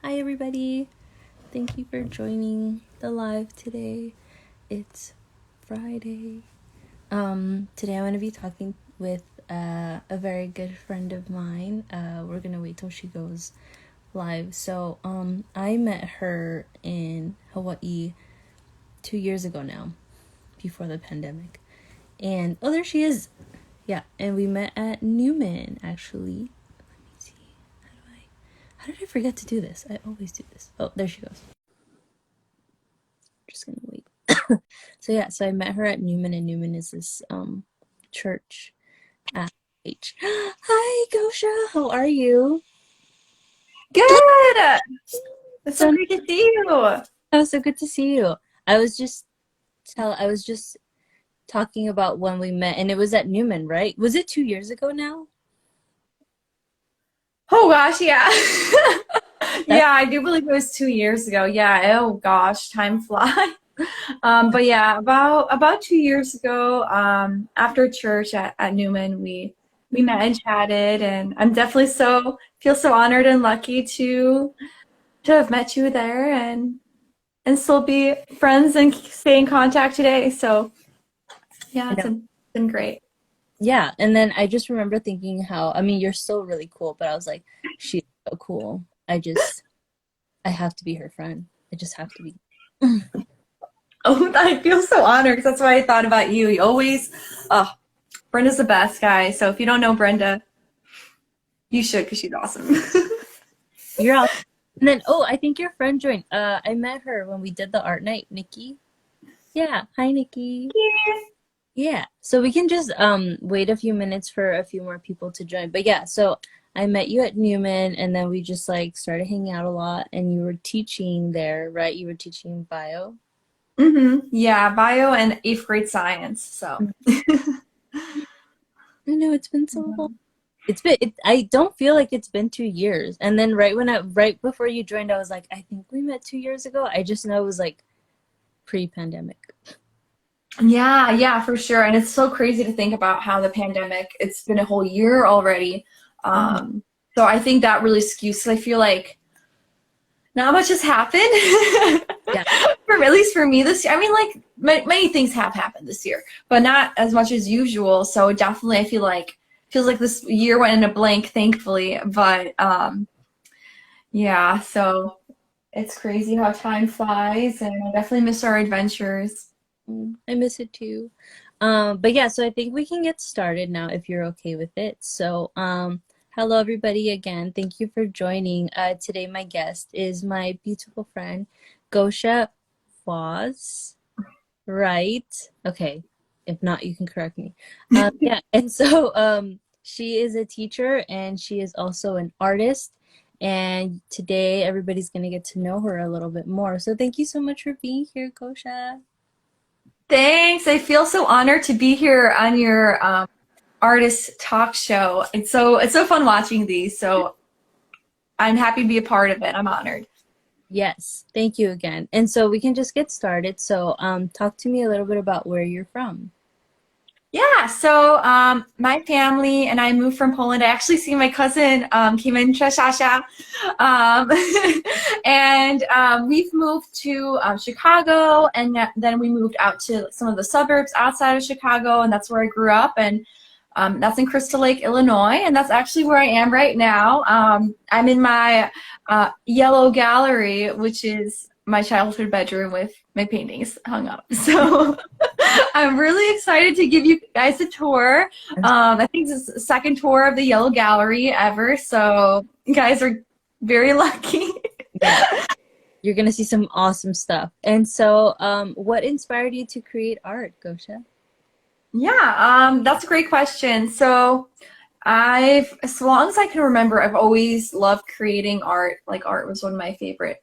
Hi, everybody. Thank you for joining the live today. It's Friday. Today I'm going to be talking with a very good friend of mine. We're going to wait till she goes live. So, I met her in Hawaii 2 years ago now, before the pandemic. And, oh, there she is. Yeah, and we met at Newman, actually. How did I forget to do this? I always do this. Oh, there she goes. Just gonna wait. So I met her at Newman, and Newman is this church at H. Hi, Gosia. How are you? Good. It's so So great to see you. oh, so good to see you. I was just talking about when we met, and it was at Newman, right? Was it 2 years ago now? Oh gosh, yeah. That's Yeah, I do believe it was 2 years ago. Yeah, oh gosh, time flies. But yeah, about 2 years ago, after church at Newman, we met and chatted, and I'm definitely feel so honored and lucky to have met you there and still be friends and stay in contact today. So yeah, I know. it's been great. Yeah, and then I just remember thinking how I mean you're still really cool, but I was like, she's so cool. I have to be her friend. I just have to be. Oh, I feel so honored because that's why I thought about you. You always, oh, Brenda's the best guy. So if you don't know Brenda, you should because she's awesome. You're out. And then, oh, I think your friend joined. I met her when we did the art night, Nikki. Yeah. Hi, Nikki. Yeah. So we can just wait a few minutes for a few more people to join. But yeah, so I met you at Newman, and then we just like started hanging out a lot, and you were teaching there, right? You were teaching bio. Yeah, bio and eighth grade science. So I know it's been so long. I don't feel like it's been 2 years. And then right before you joined, I was like, I think we met 2 years ago. I just know it was like pre-pandemic. yeah, yeah, for sure. And it's so crazy to think about how the pandemic, it's been a whole year already. Mhm. So I think that really skews, 'cause I feel like not much has happened. Yeah. For at least for me this year. I mean, like many things have happened this year, but not as much as usual. So definitely, I feel like feels like this year went in a blank, thankfully. But yeah, so it's crazy how time flies, and I definitely miss our adventures. I miss it too. But yeah, so I think we can get started now if you're okay with it. So, hello everybody again. Thank you for joining. Today my guest is my beautiful friend, Gosia Waz, right? Okay. If not, you can correct me. Yeah, and so she is a teacher and she is also an artist. And today everybody's gonna get to know her a little bit more. So thank you so much for being here, Gosia. Thanks. I feel so honored to be here on your artist talk show. It's so fun watching these. So I'm happy to be a part of it. I'm honored. Yes, thank you again. And so we can just get started. So, talk to me a little bit about where you're from. Yeah, so my family and I moved from Poland. I actually see my cousin came in Shasha, um, and we've moved to Chicago, and then we moved out to some of the suburbs outside of Chicago, and that's where I grew up, and that's in Crystal Lake, Illinois, and that's actually where I am right now. I'm in my yellow gallery, which is my childhood bedroom with my paintings hung up. So I'm really excited to give you guys a tour. I think this is the second tour of the Yellow Gallery ever, so you guys are very lucky. Yeah, you're gonna see some awesome stuff. And so, what inspired you to create art, Gosha? Yeah, that's a great question. So as long as I can remember, I've always loved creating art. Like art was one of my favorite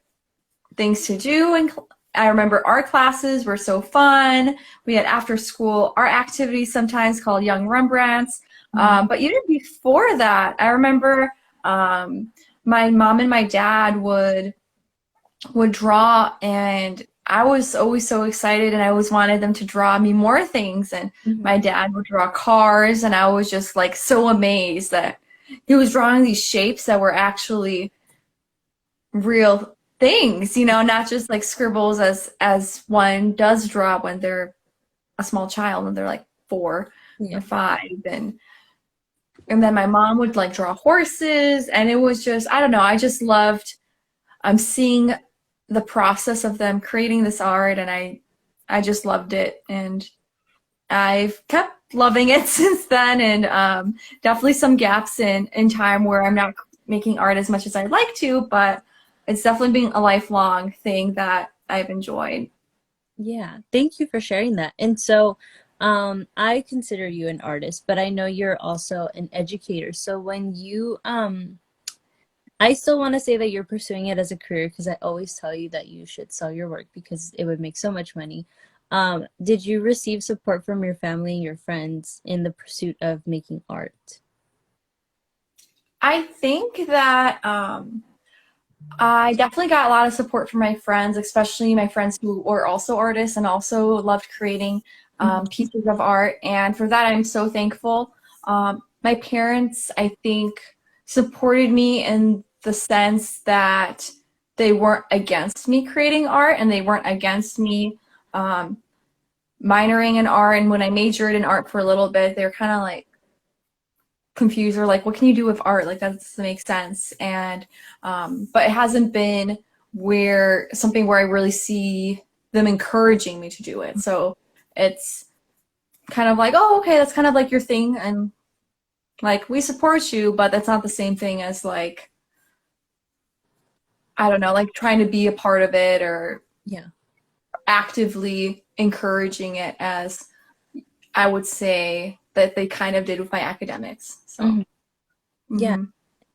things to do. And I remember art classes were so fun. We had after school art activities sometimes called Young Rembrandts. But even before that, I remember my mom and my dad would draw, and I was always so excited, and I always wanted them to draw me more things. And Mhm. my dad would draw cars, and I was just like so amazed that he was drawing these shapes that were actually real things, not just like scribbles as one does draw when they're a small child, when they're like 4 or 5. And then my mom would like draw horses, and it was just, I don't know, I just loved seeing the process of them creating this art, and I just loved it, and I've kept loving it since then. And definitely some gaps in time where I'm not making art as much as I'd like to, but it's definitely been a lifelong thing that I've enjoyed. Yeah, thank you for sharing that. And so, I consider you an artist, but I know you're also an educator. So when you, I still want to say that you're pursuing it as a career because I always tell you that you should sell your work because it would make so much money. Did you receive support from your family and your friends in the pursuit of making art? I think that I definitely got a lot of support from my friends, especially my friends who were also artists and also loved creating Mhm. pieces of art. And for that, I'm so thankful. My parents, I think, supported me in the sense that they weren't against me creating art, and they weren't against me um, minoring in art. And when I majored in art for a little bit, they were kind of like, confused or like, what can you do with art? Like, that doesn't make sense. And but it hasn't been where something where I really see them encouraging me to do it. So it's kind of like, oh, okay, that's kind of like your thing, and like we support you, but that's not the same thing as like, I don't know, like trying to be a part of it or Yeah. actively encouraging it as I would say that they kind of did with my academics. So Mhm. Yeah. mhm.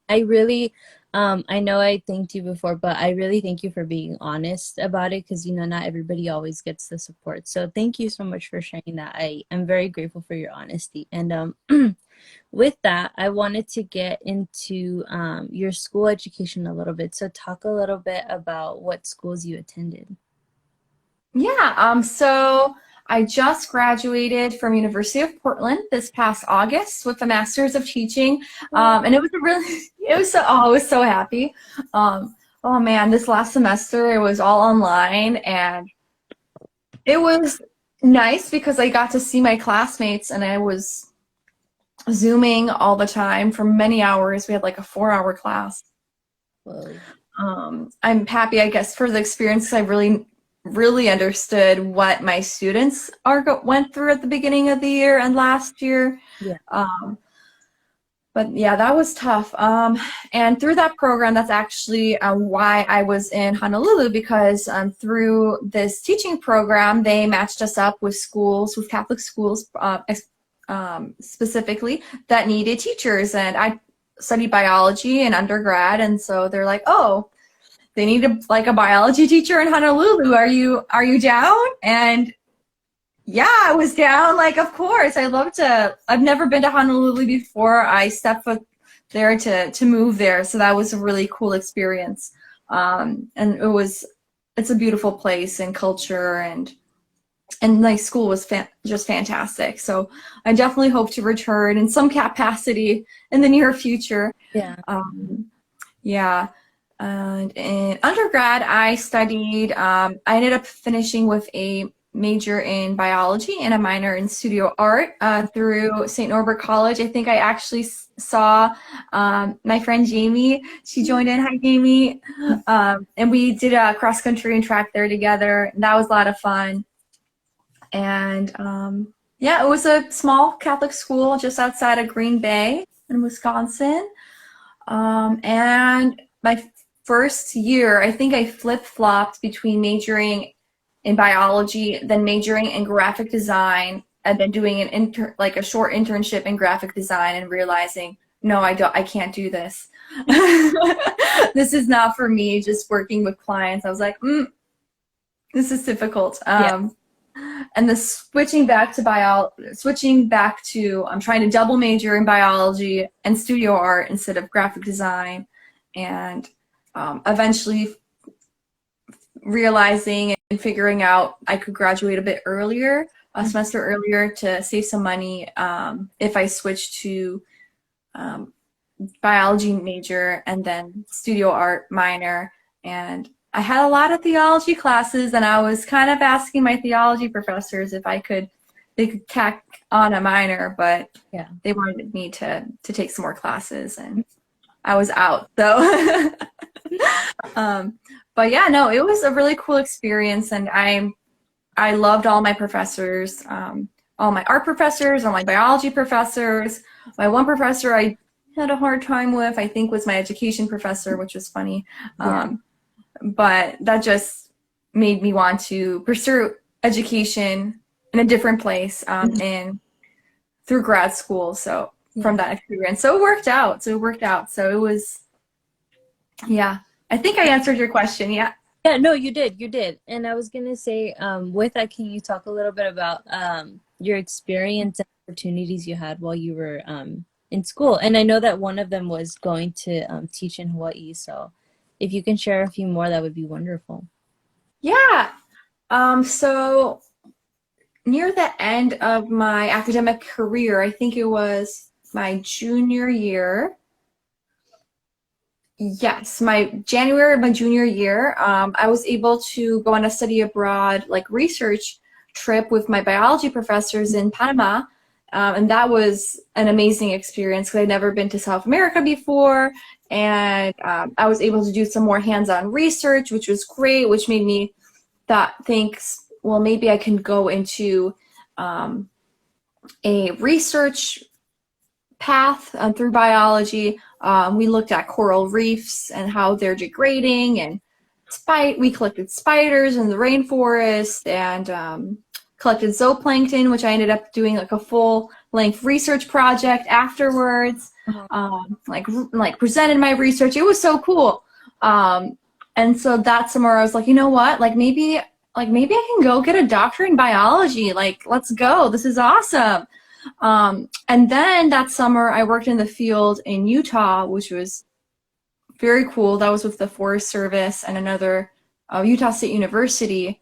I really, I know I thanked you before, but I really thank you for being honest about it because, not everybody always gets the support. So thank you so much for sharing that. I am very grateful for your honesty. And with that, I wanted to get into your school education a little bit. So talk a little bit about what schools you attended. Yeah, so I just graduated from University of Portland this past August with a master's of teaching. And it was a really, it was so, oh, I was so happy. Oh man, this last semester it was all online, and it was nice because I got to see my classmates, and I was Zooming all the time for many hours. We had like a 4-hour class. Whoa. I'm happy, I guess, for the experience 'cause I really understood what my students went through at the beginning of the year and last year. Yeah. Um, but yeah, that was tough. And through that program, that's actually why I was in Honolulu, because through this teaching program, they matched us up with schools, with Catholic schools specifically, that needed teachers. And I studied biology in undergrad, and so they're like, oh, they need a biology teacher in Honolulu. Are you down? And yeah, I was down. Like, of course, I love to. I've never been to Honolulu before. I stepped foot there to move there, so that was a really cool experience. And it's a beautiful place and culture, and like school was just fantastic. So I definitely hope to return in some capacity in the near future. Yeah. Um, yeah. And in undergrad, I studied, I ended up finishing with a major in biology and a minor in studio art through St. Norbert College. I think I actually saw my friend Jamie. She joined in. Hi, Jamie. And we did a cross country and track there together. And that was a lot of fun. And yeah, it was a small Catholic school just outside of Green Bay in Wisconsin. And my first year, I think I flip-flopped between majoring in biology, then majoring in graphic design, and then doing like a short internship in graphic design, and realizing, no, I can't do this. This is not for me, just working with clients. I was like, this is difficult. Yeah. And the switching back to I'm trying to double major in biology and studio art instead of graphic design, and eventually realizing and figuring out I could graduate a bit earlier, a semester earlier, to save some money if I switched to um, biology major and then studio art minor. And I had a lot of theology classes, and I was kind of asking my theology professors if they could tack on a minor, but Yeah. they wanted me to take some more classes, and I was out. So, um, but yeah, no, it was a really cool experience, and I loved all my professors, all my art professors, all my biology professors. My one professor I had a hard time with, I think, was my education professor, which was funny. Yeah. But that just made me want to pursue education in a different place, and through grad school. So from Yeah. that experience, so it worked out. So it was, yeah. I think I answered your question. Yeah. Yeah, no, you did. You did. And I was gonna say, with that, can you talk a little bit about your experience and opportunities you had while you were in school? And I know that one of them was going to teach in Hawaii. So if you can share a few more, that would be wonderful. Yeah. So near the end of my academic career, I think it was my junior year. Yes, my January of my junior year, I was able to go on a study abroad, like research trip with my biology professors in Panama. And that was an amazing experience because I'd never been to South America before. And I was able to do some more hands-on research, which was great, which made me think, well, maybe I can go into um, a research path through biology. We looked at coral reefs and how they're degrading, and we collected spiders in the rainforest, and collected zooplankton, which I ended up doing like a full-length research project afterwards. Uh-huh. Like presented my research. It was so cool. And so that summer I was like, you know what? Maybe I can go get a doctorate in biology. Like, let's go. This is awesome. And then that summer, I worked in the field in Utah, which was very cool. That was with the Forest Service and another Utah State University.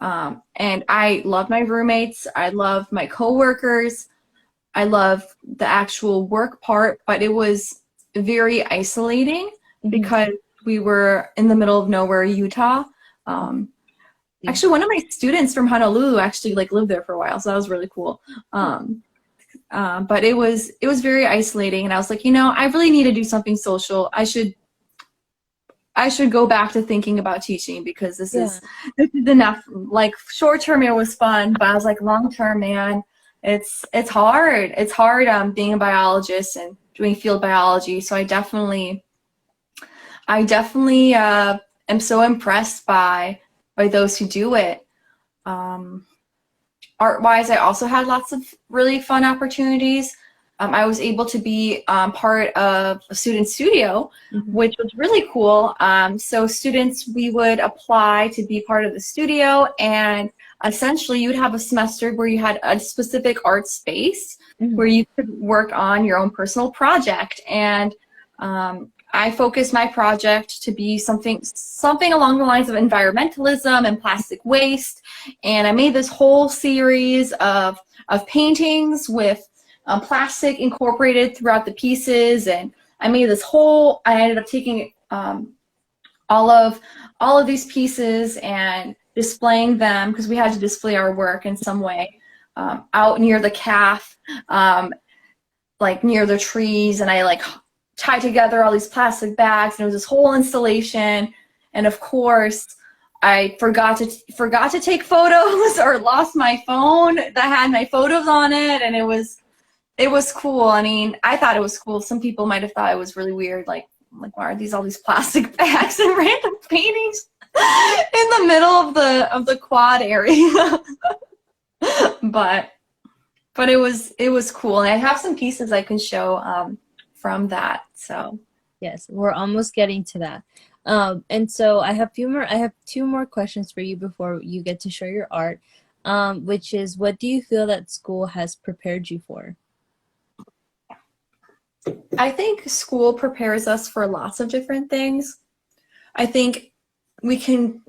And I loved my roommates. I loved my coworkers. I loved the actual work part, but it was very isolating because we were in the middle of nowhere, Utah. Actually, one of my students from Honolulu actually lived there for a while, so that was really cool. But it was very isolating, and I was like, I really need to do something social. I should go back to thinking about teaching because this is enough. Like short term, it was fun, but I was like, long term, man, it's hard. It's hard being a biologist and doing field biology. So I definitely am so impressed by those who do it. Art-wise, I also had lots of really fun opportunities. I was able to be part of a student studio, which was really cool. So students, we would apply to be part of the studio, and essentially you'd have a semester where you had a specific art space where you could work on your own personal project. And I focused my project to be something along the lines of environmentalism and plastic waste. And I made this whole series of paintings with plastic incorporated throughout the pieces. And I ended up taking all of these pieces and displaying them, because we had to display our work in some way, out near the calf, near the trees. And I tied together all these plastic bags, and it was this whole installation. And of course, I forgot to take photos, or lost my phone that had my photos on it. And it was cool. I mean, I thought it was cool. Some people might have thought it was really weird. Like why are all these plastic bags and random paintings in the middle of the quad area? but it was cool. And I have some pieces I can show from that. So yes, we're almost getting to that. And so I have two more questions for you before you get to show your art, which is, what do you feel that school has prepared you for? I think school prepares us for lots of different things. I think we can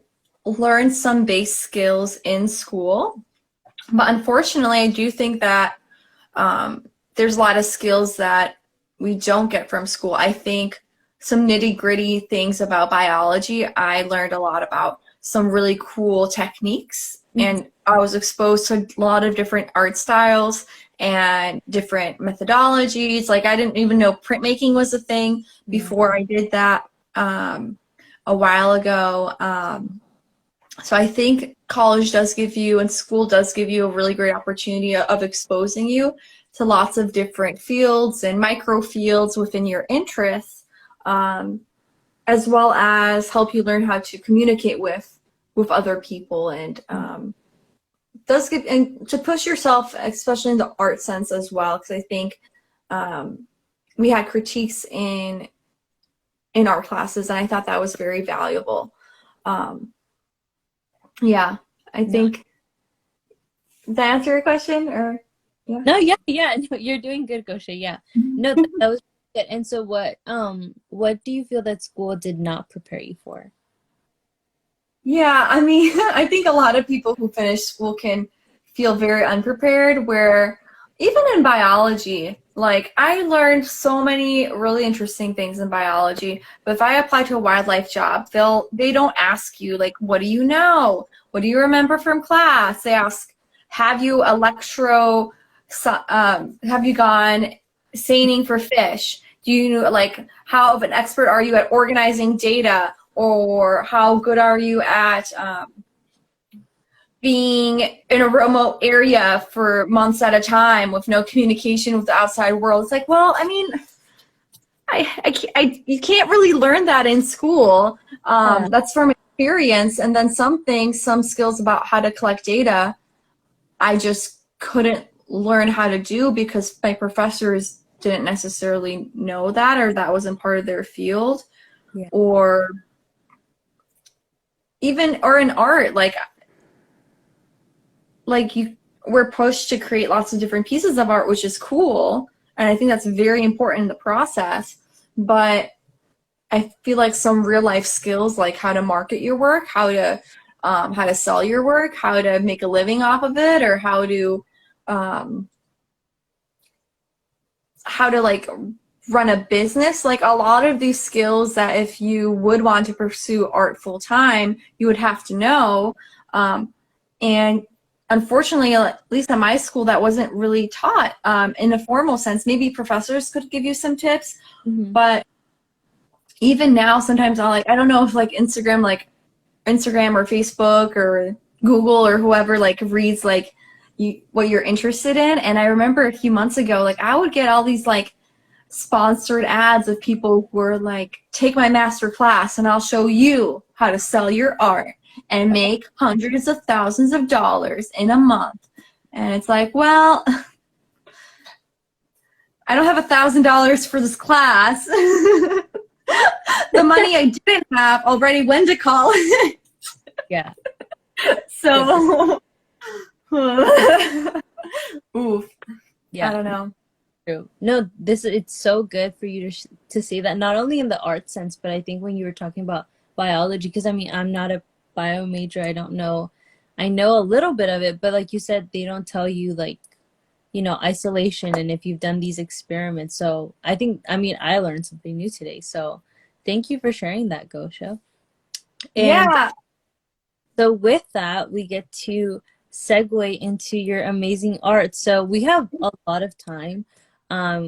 learn some base skills in school, but unfortunately, I do think that there's a lot of skills that we don't get from school. I think some nitty-gritty things about biology, I learned a lot about some really cool techniques, Mhm. and I was exposed to a lot of different art styles and different methodologies. Like I didn't even know printmaking was a thing Yeah. before I did that a while ago. So I think college does give you and school does give you a really great opportunity of exposing you to lots of different fields and micro fields within your interests, um, as well as help you learn how to communicate with other people, and does get and to push yourself, especially in the art sense as well. Because I think we had critiques in art classes, and I thought that was very valuable. Um, yeah, I No, think. Did that answer your question? Or yeah. no, yeah, yeah. No, you're doing good, Gosha. Yeah. No, that was good. And so what do you feel that school did not prepare you for? Yeah, I mean, I think a lot of people who finish school can feel very unprepared, where even in biology, like I learned so many really interesting things in biology, but if I apply to a wildlife job, they don't ask you like, what do you know? What do you remember from class? They ask, have you have you gone seining for fish? Do you like how of an expert are you at organizing data? Or how good are you at being in a remote area for months at a time with no communication with the outside world? It's like, well, I mean, you can't really learn that in school. Yeah. That's from experience. And then some things, some skills about how to collect data, I just couldn't learn how to do because my professors didn't necessarily know that, or that wasn't part of their field. Yeah. Or even, or in art, like you we're pushed to create lots of different pieces of art, which is cool, and I think that's very important in the process. But I feel like some real life skills, like how to market your work, how to sell your work, how to make a living off of it, or um, how to like run a business, like a lot of these skills that if you would want to pursue art full time, you would have to know. And unfortunately, at least at my school, that wasn't really taught in a formal sense. Maybe professors could give you some tips, Hmm. but even now, sometimes I don't know if Instagram or Facebook or Google or whoever like reads like what you're interested in. And I remember a few months ago, like I would get all these like sponsored ads of people who were like, take my master class and I'll show you how to sell your art and make hundreds of thousands of dollars in a month. And it's like, well, I don't have $1,000 for this class. The money I didn't have already went to college. Yeah. Yeah. So, oof, I Yeah. don't know. True. No, this it's so good for you to say that not only in the art sense, but I think when you were talking about biology, because I mean I'm not a bio major, I don't know. I know a little bit of it, but like you said, they don't tell you like, isolation and if you've done these experiments. So I think I mean I learned something new today. So thank you for sharing that, Gosha. And Yeah. so with that, we get to segue into your amazing art. So we have a lot of time.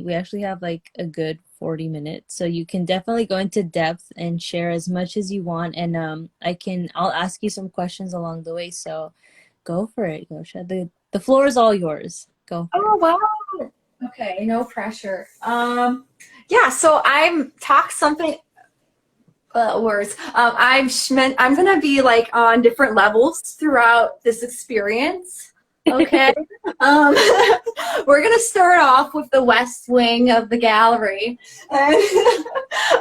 We actually have like a good 40 minutes. So you can definitely go into depth and share as much as you want. And I'll ask you some questions along the way. So go for it, Gosha. The floor is all yours. Go for Oh it. wow. Okay, no pressure. Yeah. So I'm talk something words. I'm gonna be like on different levels throughout this experience. Okay. Um, we're gonna start off with the west wing of the gallery, and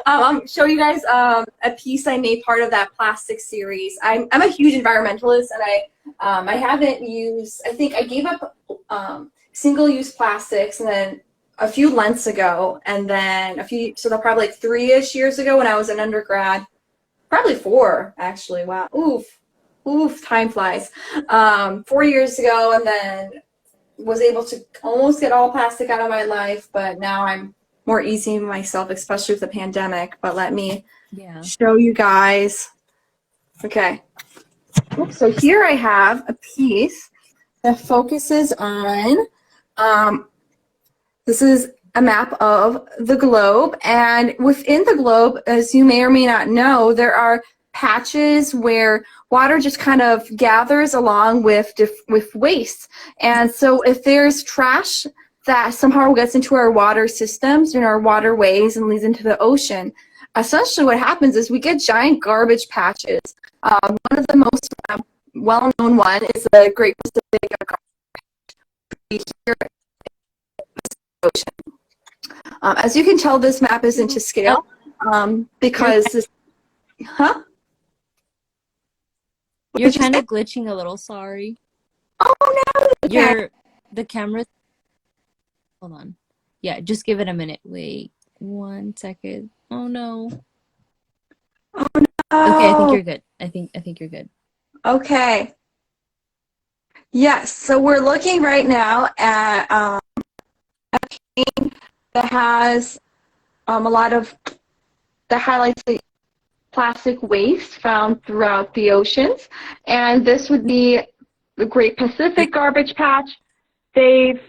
I'll show you guys a piece I made part of that plastic series. I'm a huge environmentalist, and I haven't used. I think I gave up single-use plastics, and then a few lengths ago, and then so they're probably like 3-ish years ago when I was an undergrad, probably 4 actually. Wow, oof, time flies. 4 years ago, and then was able to almost get all plastic out of my life, but now I'm more easy myself, especially with the pandemic. But let me Yeah. show you guys. Okay. So here I have a piece that focuses on, this is a map of the globe, and within the globe, as you may or may not know, there are patches where water just kind of gathers along with waste. And so if there's trash that somehow gets into our water systems and our waterways and leads into the ocean, essentially what happens is we get giant garbage patches. One of the most well-known one is the Great Pacific Garbage here in the ocean. As you can tell, this map isn't to scale because this, huh? You're kind of glitching a little, sorry. Oh no! Okay. The camera, hold on. Yeah, just give it a minute. Wait, 1 second. Oh no. Oh Okay, I think no! you're good. I think you're good. Okay. Yes, so we're looking right now at a painting that has a lot of, that highlights the plastic waste found throughout the oceans. And this would be the Great Pacific Garbage Patch. They've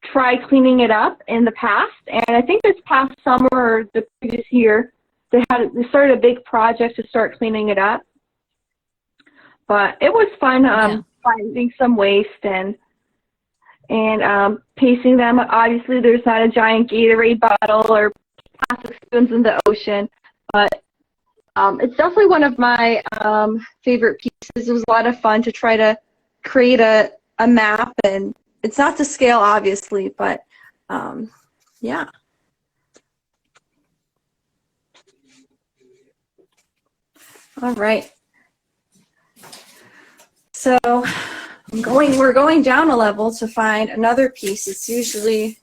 tried cleaning it up in the past, and I think this past summer or the previous year, they started a big project to start cleaning it up. But it was fun finding some waste and pasting them. Obviously, there's not a giant Gatorade bottle or plastic spoons in the ocean, but it's definitely one of my favorite pieces. It was a lot of fun to try to create a map, and it's not to scale, obviously, but yeah. All right. So we're going down a level to find another piece. It's usually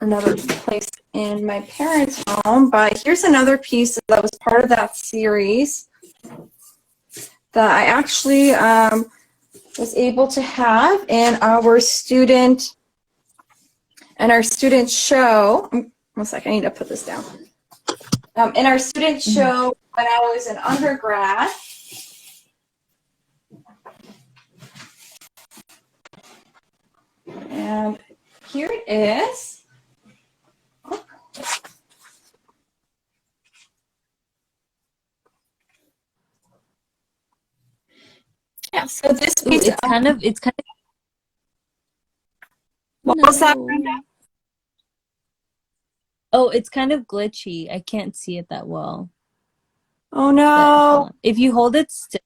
another place in my parents' home, but here's another piece that was part of that series that I actually was able to have in our student show. 1 second, I need to put this down. In our student show when I was an undergrad. And here it is. Yeah, so this piece, It's kind of what no. was that, Brenda? Oh, it's kind of glitchy. I can't see it that well. Oh But no. if you hold it still,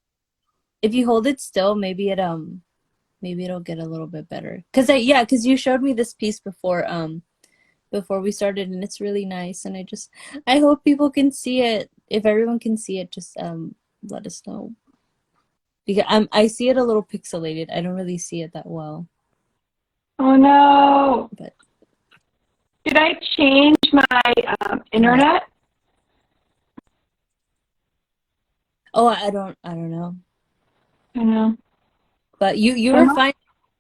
maybe it'll get a little bit better. Cause you showed me this piece before we started, and it's really nice, and I hope people can see it. If everyone can see it, just let us know. Because I see it a little pixelated. I don't really see it that well. Oh no. But Did I change my internet? oh, I don't know. I know. But you were fine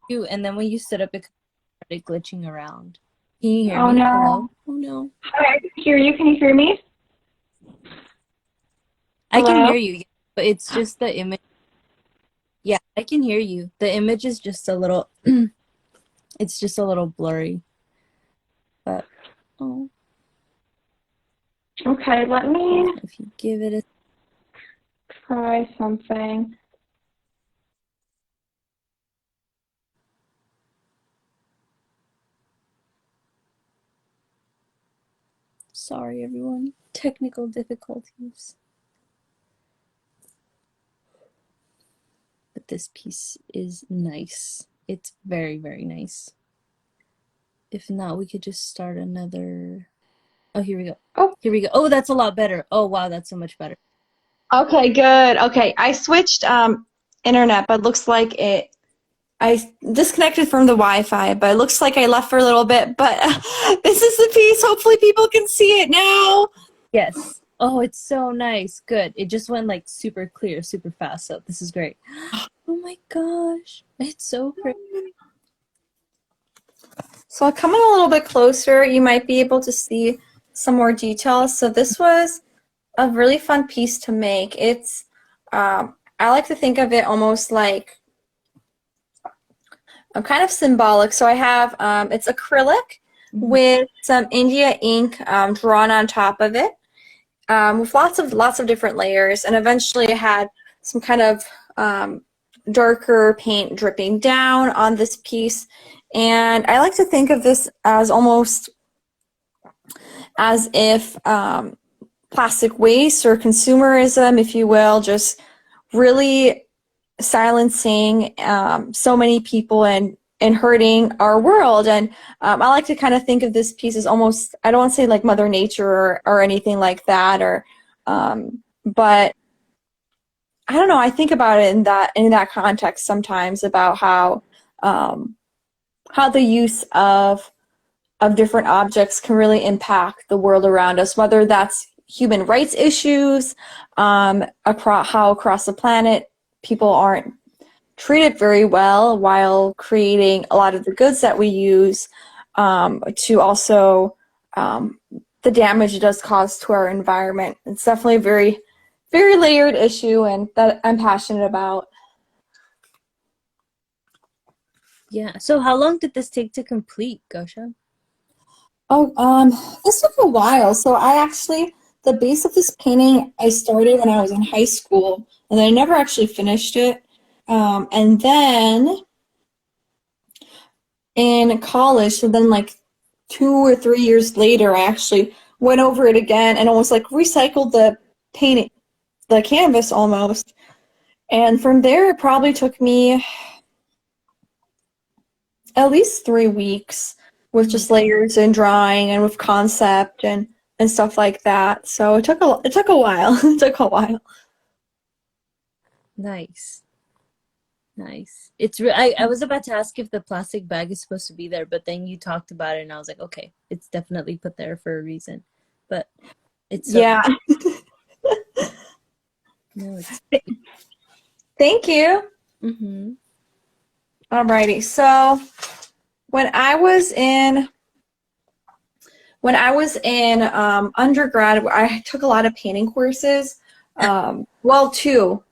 too, and then when you stood up, it started glitching around. Can you hear Oh me? no. Hello? Oh no. Hi, I can hear you. Can you hear me? I can Hello? hear you, but it's just the image. Yeah, I can hear you. The image is just a little it's just a little blurry. But oh, Okay, let me if you give it a try something. sorry everyone. Technical difficulties. But this piece is nice. It's very, very nice. If not, we could just start another. Oh, here we go. Oh, Here we go. Oh, that's a lot better. Oh, wow, that's so much better. okay, good. Okay, I switched internet, but looks like I disconnected from the Wi-Fi, but it looks like I left for a little bit. But this is the piece. Hopefully people can see it now. Yes. Oh, it's so nice. Good. It just went like super clear, super fast. So this is great. Oh my gosh. It's so pretty. So I'll come in a little bit closer. You might be able to see some more details. So this was a really fun piece to make. I like to think of it almost like kind of symbolic. So I have, it's acrylic Mhm. with some India ink drawn on top of it, with lots of different layers. And eventually I had some kind of darker paint dripping down on this piece. And I like to think of this as almost as if plastic waste or consumerism, if you will, just really silencing so many people and hurting our world. And I like to kind of think of this piece as almost, I don't want to say like Mother Nature or anything like that, or but I don't know. I think about it in that context sometimes about how the use of different objects can really impact the world around us, whether that's human rights issues, across the planet people aren't treated very well while creating a lot of the goods that we use, to also the damage it does cause to our environment. It's definitely a very layered issue and that I'm passionate about. Yeah. So how long did this take to complete, Gosha? Oh, this took a while. So the base of this painting I started when I was in high school, and I never actually finished it. And then in college, so then like 2 or 3 years later, I actually went over it again and almost like recycled the painting, the canvas almost. And from there, it probably took me at least 3 weeks with Mhm. just layers and drawing and with concept and stuff like that. So it took a while. It took a while. Nice. Nice. I was about to ask if the plastic bag is supposed to be there, but then you talked about it and I was like, okay, it's definitely put there for a reason. But it's so Yeah. no, it's Thank you. mm-hmm. Alrighty. So when I was in undergrad, I took a lot of painting courses. Well, two.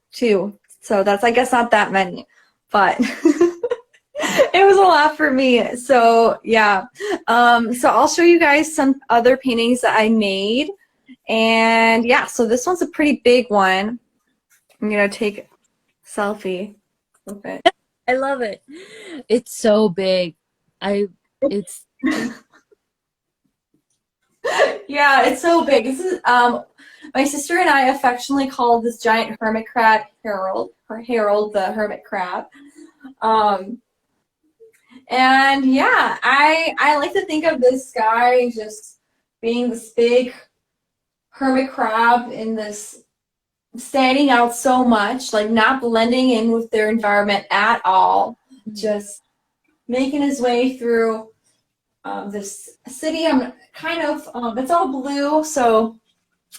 So that's, I guess, not that many, but it was a lot for me. So yeah. So I'll show you guys some other paintings that I made. And yeah, so this one's a pretty big one. I'm gonna take a selfie with it. I love it. It's so big. I it's Yeah, it's so big. This is my sister and I affectionately call this giant hermit crab Harold, or Harold the hermit crab. Um, and yeah, I like to think of this guy just being this big hermit crab in this standing out so much, like not blending in with their environment at all, mhm. just making his way through this city. I'm kind of it's all blue, so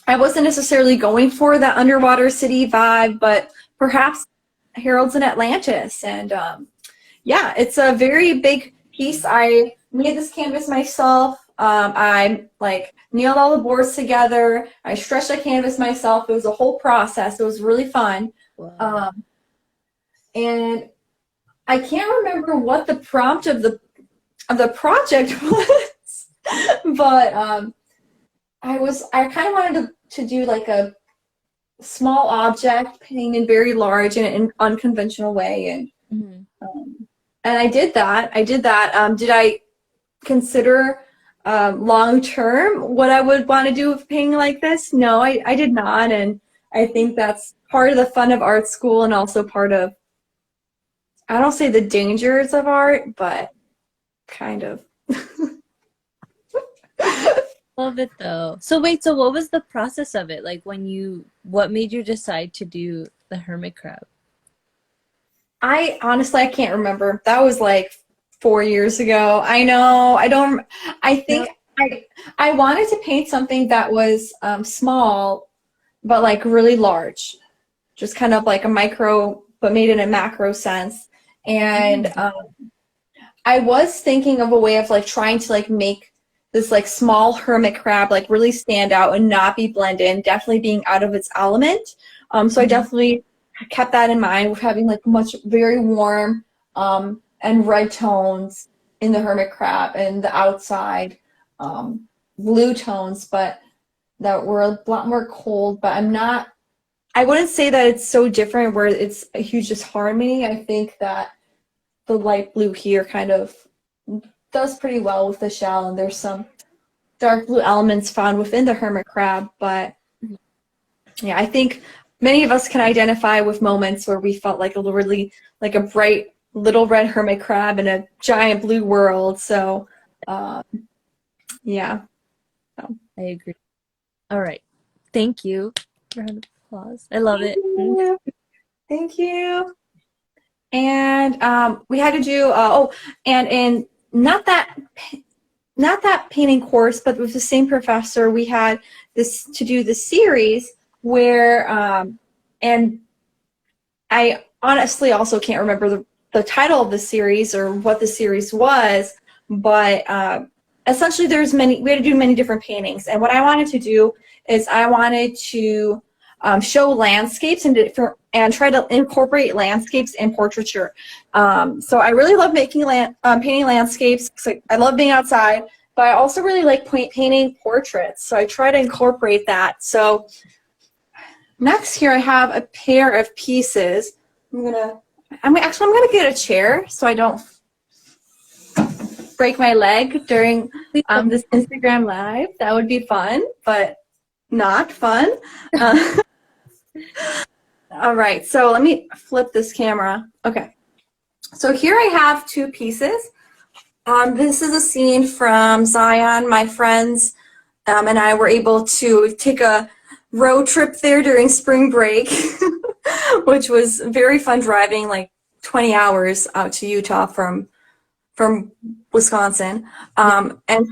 I wasn't necessarily going for that underwater city vibe, but perhaps Harold's in Atlantis. And yeah, it's a very big piece. I made this canvas myself. I like nailed all the boards together. I stretched the canvas myself. It was a whole process. It was really fun. Wow. Um, and I can't remember what the prompt of the project was, but I kind of wanted to do like a small object painted very large in an unconventional way, Mhm. and I did that. Did I consider long term what I would want to do with painting like this? No, I did not, and I think that's part of the fun of art school and also part of, I don't say the dangers of art, but kind of. Love it though. So wait, so what was the process of it? Like what made you decide to do the hermit crab? I honestly, I can't remember. That was like 4 years ago. I know. I don't. I No. think I wanted to paint something that was small, but like really large, just kind of like a micro, but made in a macro sense. And Mm. I was thinking of a way of like trying to like make this like small hermit crab like really stand out and not be blended in, definitely being out of its element. So I Mhm. definitely kept that in mind with having like much very warm and red tones in the hermit crab and the outside um, blue tones, but that were a lot more cold. But I wouldn't say that it's so different where it's a huge disharmony. I think that the light blue here kind of does pretty well with the shell, and there's some dark blue elements found within the hermit crab. But yeah, I think many of us can identify with moments where we felt like a really like a bright little red hermit crab in a giant blue world. So uh, yeah. So, I agree. All right. Thank you. Round of applause. I love thank it. you. Thank you. And we had to do and in not that painting course, but with the same professor, we had this to do the series where and I honestly also can't remember the title of the series or what the series was, but essentially we had to do many different paintings. And what I wanted to do is I wanted to show landscapes and try to incorporate landscapes in portraiture. So I really love painting landscapes. I love being outside, but I also really like painting portraits. So I try to incorporate that. So next here I have a pair of pieces. I'm gonna get a chair so I don't break my leg during Please don't. this Instagram live. That would be fun, but not fun. Uh, all right, so let me flip this camera. Okay, so here I have two pieces. This is a scene from Zion. My friends and I were able to take a road trip there during spring break, which was very fun driving like 20 hours out to Utah from Wisconsin. And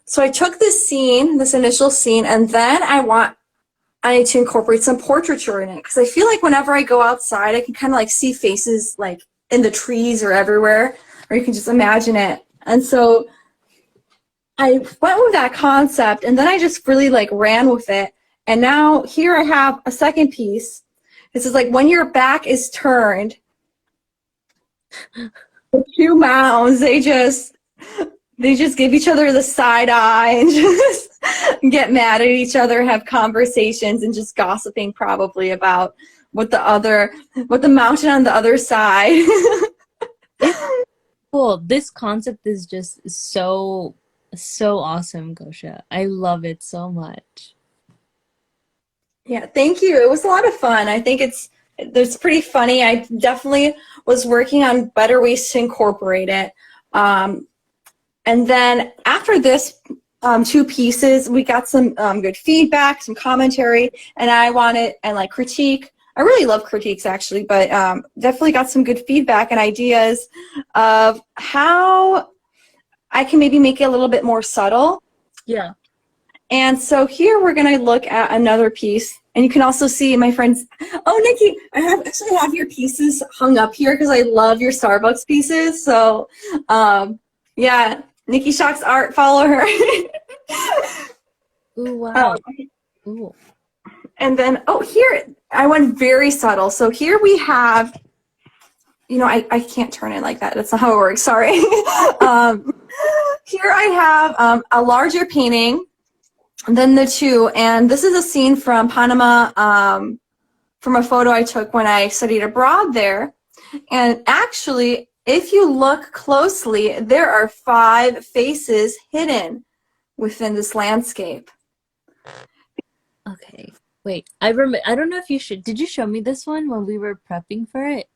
so I took this initial scene, and then I need to incorporate some portraiture in it because I feel like whenever I go outside, I can kind of like see faces like in the trees or everywhere, or you can just imagine it. And so I went with that concept, and then I just really like ran with it. And now here I have a second piece. This is like when your back is turned, the two mounds, they just give each other the side eye and just get mad at each other, have conversations, and just gossiping probably about what the mountain on the other side. It's cool. This concept is just so awesome, Gosia. I love it so much. Yeah, thank you. It was a lot of fun. I think it's pretty funny. I definitely was working on better ways to incorporate it. And then after this two pieces, we got some good feedback, some commentary, and like critique. I really love critiques actually, but definitely got some good feedback and ideas of how I can maybe make it a little bit more subtle. Yeah. And so here we're going to look at another piece. And you can also see my friends. Oh, Nikki, actually have your pieces hung up here because I love your Starbucks pieces. So, yeah, Nikki Shock's art, follow her. Ooh, um, wow. Ooh. and then, here, I went very subtle. So here we have, I can't turn it like that. That's not how it works. Sorry. Here I have a larger painting than the two, and this is a scene from Panama, from a photo I took when I studied abroad there. And actually, if you look closely, there are 5 faces hidden within this landscape. Okay. Wait. I don't know if did you show me this one when we were prepping for it?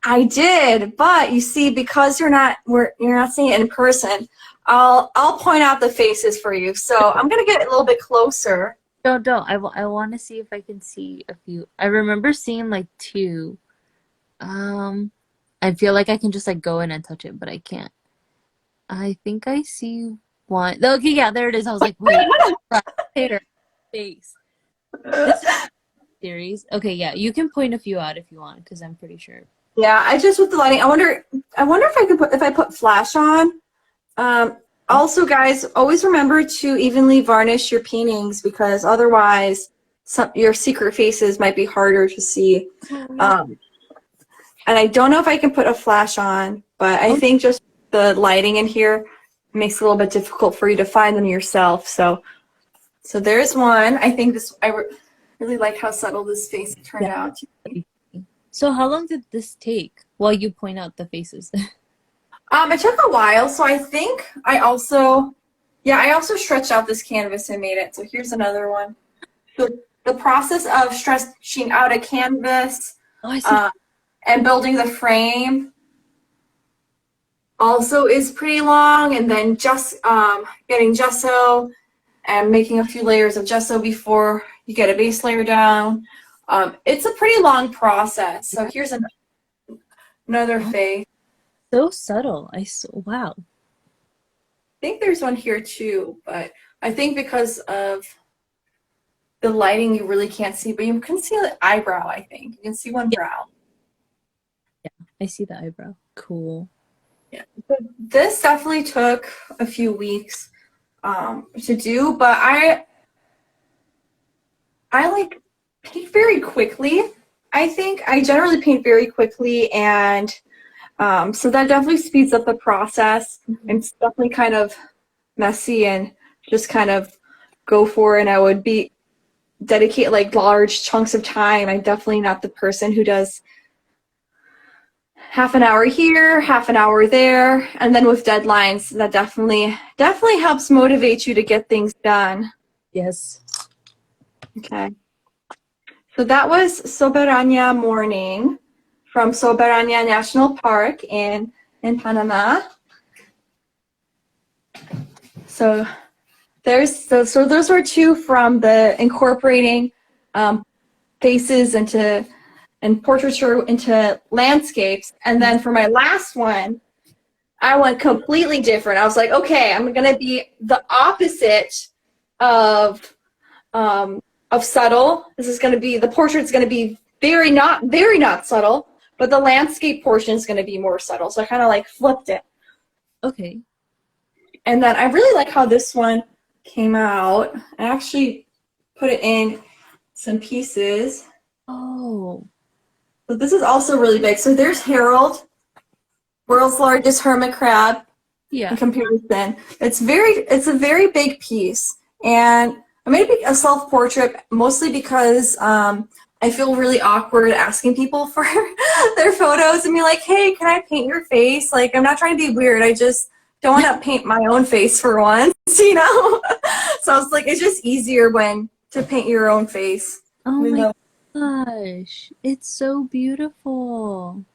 I did, but you see, because you're not seeing it in person, I'll point out the faces for you. So I'm gonna get a little bit closer. Don't. I want to see if I can see a few. I remember seeing like 2. Um, I feel like I can just like go in and touch it, but I can't. I think I see one. Okay, yeah, there it is. I was like, wait, hair face. This is a series. Okay, yeah, you can point a few out if you want, because I'm pretty sure. Yeah, I just with the lighting. I wonder if I could put if I put flash on. Also, guys, always remember to evenly varnish your paintings because otherwise, your secret faces might be harder to see. Oh, Um, and I don't know if I can put a flash on, but I oh, think just the lighting in here makes it a little bit difficult for you to find them yourself. So there's one. I think this. Really like how subtle this face turned yeah. out. So how long did this take while you point out the faces? It took a while, so I think I also stretched out this canvas and made it. So here's another one. So the process of stretching out a canvas Oh, I see. uh, and building the frame also is pretty long, and then just getting gesso and making a few layers of gesso before you get a base layer down. It's a pretty long process. So here's another Oh, face. so subtle. Wow. I think there's one here too, but I think because of the lighting, you really can't see, but you can see the eyebrow, I think. You can see one Yeah, brow. I see the eyebrow. Cool. Yeah. But this definitely took a few weeks to do, but I like paint very quickly. I think I generally paint very quickly, and so that definitely speeds up the process. Mhm. It's definitely kind of messy and just kind of go for it. And I would be dedicate like large chunks of time. I'm definitely not the person who does half an hour here, half an hour there, and then with deadlines, that definitely helps motivate you to get things done. Yes. Okay. So that was Soberania Morning from Soberania National Park in Panama. So so those were two from the incorporating faces and portraiture into landscapes. And then for my last one, I went completely different. I was like, okay, I'm gonna be the opposite of subtle. This is gonna be the portrait's gonna be very not subtle, but the landscape portion is gonna be more subtle. So I kind of like flipped it. Okay. And then I really like how this one came out. I actually put it in some pieces. Oh, But this is also really big. So there's Harold, world's largest hermit crab in yeah. comparison. It's a very big piece. And I made a self-portrait mostly because I feel really awkward asking people for their photos and be like, hey, can I paint your face? Like, I'm not trying to be weird. I just don't want to paint my own face for once, you know? So I was like, it's just easier when to paint your own face. Oh my gosh. It's so beautiful.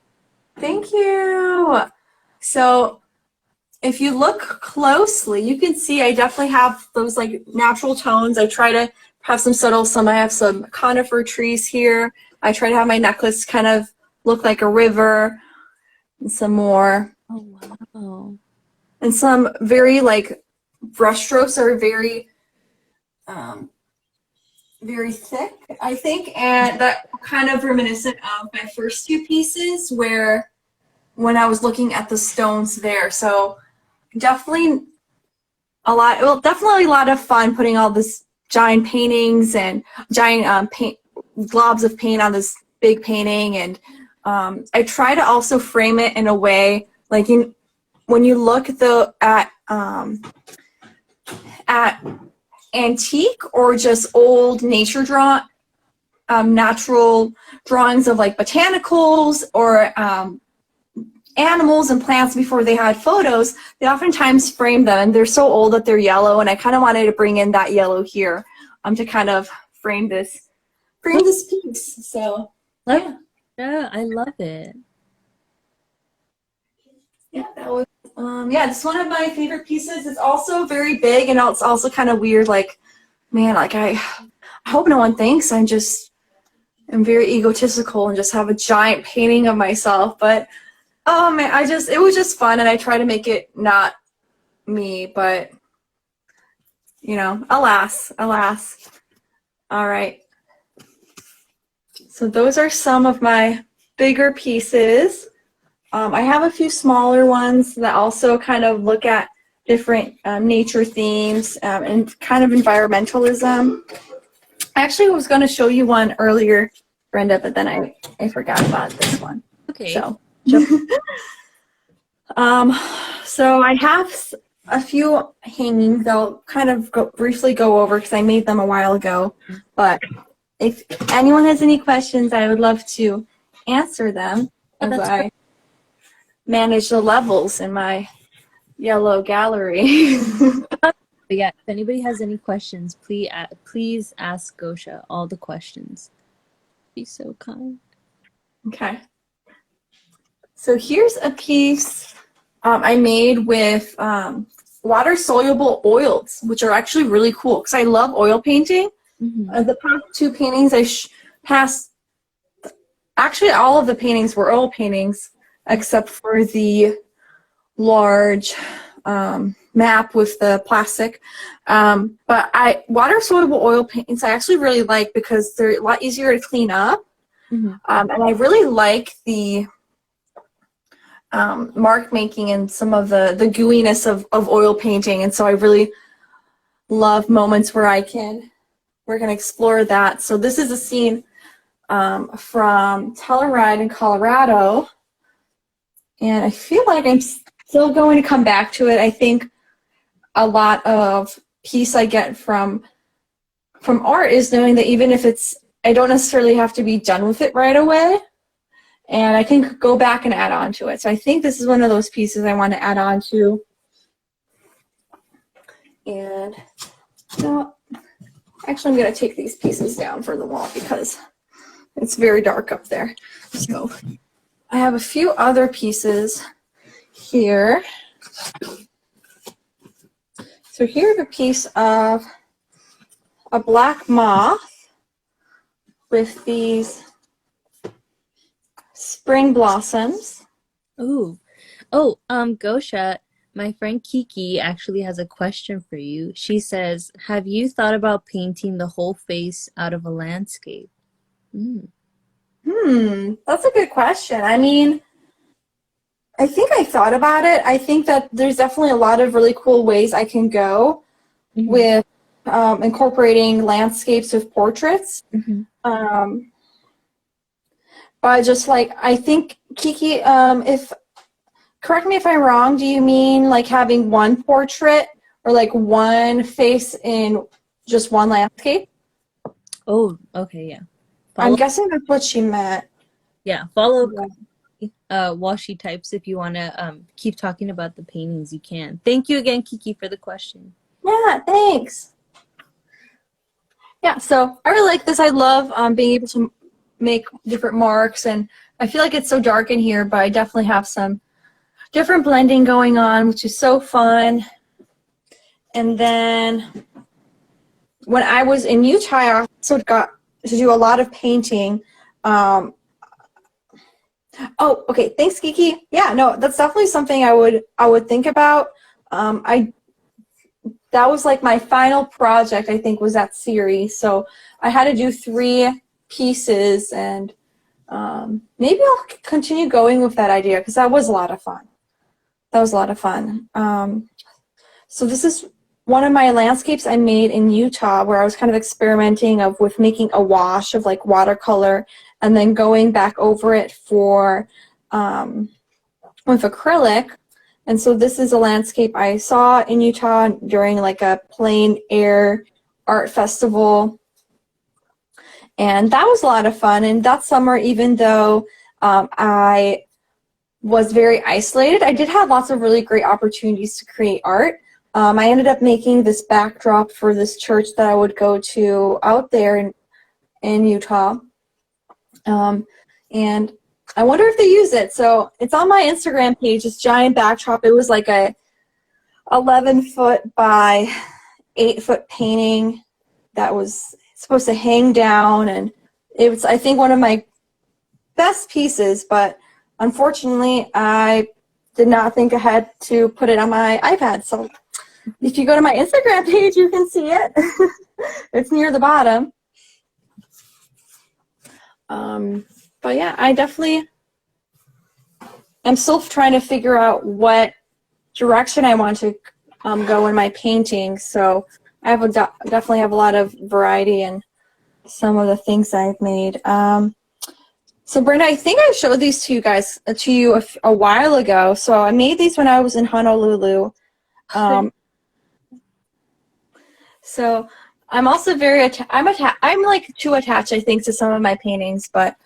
Thank you. So if you look closely, you can see I definitely have those like natural tones. I try to have some subtle, I have some conifer trees here. I try to have my necklace kind of look like a river and some more. Oh wow. And some very like brush strokes are very, um, very thick, I think. And that kind of reminiscent of my first two pieces where when I was looking at the stones there. So definitely definitely a lot of fun putting all this giant paintings and giant paint globs of paint on this big painting. And I try to also frame it in a way like when you look at antique or just old natural drawings of like botanicals or animals and plants before they had photos, they oftentimes frame them and they're so old that they're yellow, and I kind of wanted to bring in that yellow here to kind of frame this piece. So Love, yeah, I love it. yeah, that was yeah, it's one of my favorite pieces. It's also very big, and it's also kind of weird, like, man, like I hope no one thinks I'm very egotistical and just have a giant painting of myself, but oh man, it was just fun, and I try to make it not me, but you know, alas. All right. So those are some of my bigger pieces. I have a few smaller ones that also kind of look at different nature themes and kind of environmentalism. I actually was going to show you one earlier, Brenda, but then I forgot about this one. Okay. So, so I have a few hangings I'll kind of briefly go over because I made them a while ago. But if anyone has any questions, I would love to answer them as I manage the levels in my yellow gallery. But yeah, if anybody has any questions, please ask Gosia all the questions. Be so kind. Okay. So here's a piece I made with water-soluble oils, which are actually really cool because I love oil painting. Mm-hmm. The past two paintings actually all of the paintings were oil paintings except for the large map with the plastic. But water-soluble oil paints I actually really like because they're a lot easier to clean up. Mm-hmm. And I really like the mark making and some of the gooiness of oil painting. And so I really love moments where we're going to explore that. So this is a scene from Telluride in Colorado. And I feel like I'm still going to come back to it. I think a lot of peace I get from art is knowing that even if I don't necessarily have to be done with it right away, and I can go back and add on to it. So I think this is one of those pieces I want to add on to. And actually I'm going to take these pieces down for the wall because it's very dark up there. So I have a few other pieces here. So here's a piece of a black moth with these spring blossoms. Ooh. Oh, Gosia, my friend Kiki actually has a question for you. She says, have you thought about painting the whole face out of a landscape? That's a good question. I mean, I think I thought about it. I think that there's definitely a lot of really cool ways I can go with incorporating landscapes with portraits. But just like, I think, Kiki, correct me if I'm wrong, do you mean like having one portrait or like one face in just one landscape? Oh, okay, yeah. I'm guessing that's what she meant. Yeah, follow while she types. If you want to keep talking about the paintings, you can. Thank you again, Kiki, for the question. Yeah, thanks. Yeah, so I really like this. I love being able to make different marks, and I feel like it's so dark in here, but I definitely have some different blending going on, which is so fun. And then when I was in Utah, I also got to do a lot of painting. Oh, okay. Thanks, Kiki. Yeah, no, that's definitely something I would think about. That was like my final project, I think, was that series. So I had to do 3 pieces, and maybe I'll continue going with that idea because that was a lot of fun. So this is one of my landscapes I made in Utah where I was kind of experimenting with making a wash of like watercolor and then going back over it with acrylic. And so this is a landscape I saw in Utah during like a plein air art festival. And that was a lot of fun. And that summer, even though I was very isolated, I did have lots of really great opportunities to create art. I ended up making this backdrop for this church that I would go to out there in Utah. And I wonder if they use it. So it's on my Instagram page, this giant backdrop. It was like a 11-foot by 8-foot painting that was supposed to hang down. And it was, I think, one of my best pieces. But unfortunately, I did not think ahead to put it on my iPad. So if you go to my Instagram page, you can see it. It's near the bottom. But yeah, I definitely am still trying to figure out what direction I want to go in my painting. So I have definitely have a lot of variety in some of the things I've made. So Brenda, I think I showed these to you guys a while ago. So I made these when I was in Honolulu. So I'm also I'm like too attached, I think, to some of my paintings. But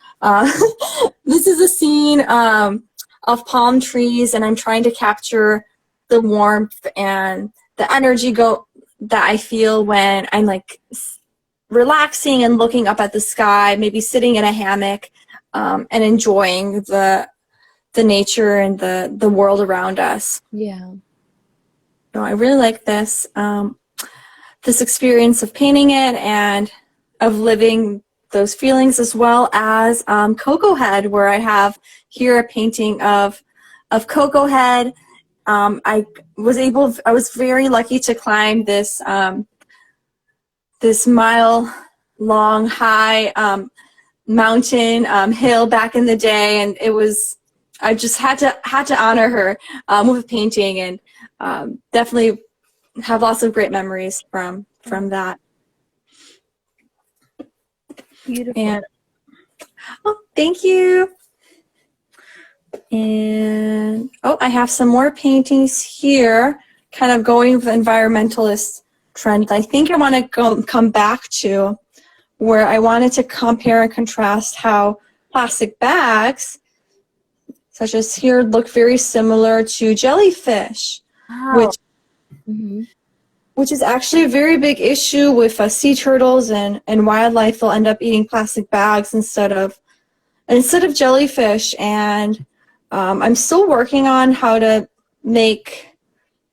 this is a scene of palm trees, and I'm trying to capture the warmth and the energy that I feel when I'm like relaxing and looking up at the sky, maybe sitting in a hammock, and enjoying the nature and the world around us. Yeah. So I really like this experience of painting it and of living those feelings, as well as Cocoa Head, where I have here a painting of Cocoa Head. I was very lucky to climb this this mile-long high mountain hill back in the day, and I just had to honor her with a painting, and definitely have lots of great memories from that. Beautiful. And thank you. And I have some more paintings here, kind of going with the environmentalist trend. I think I want to come back to where I wanted to compare and contrast how plastic bags, such as here, look very similar to jellyfish, Wow. which is actually a very big issue with sea turtles and wildlife. They'll end up eating plastic bags instead of jellyfish. And I'm still working on how to make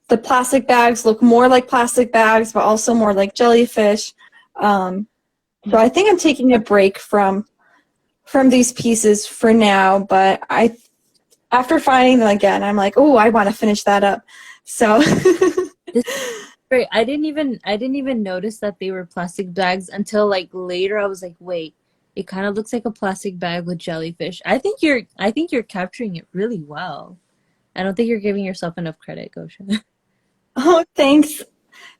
the plastic bags look more like plastic bags, but also more like jellyfish. So I think I'm taking a break from these pieces for now, but after finding them again, I'm like, oh, I want to finish that up. So Great. I didn't even notice that they were plastic bags until like later. I was like, wait, it kind of looks like a plastic bag with jellyfish. I think you're capturing it really well. I don't think you're giving yourself enough credit, Gosia. oh, thanks.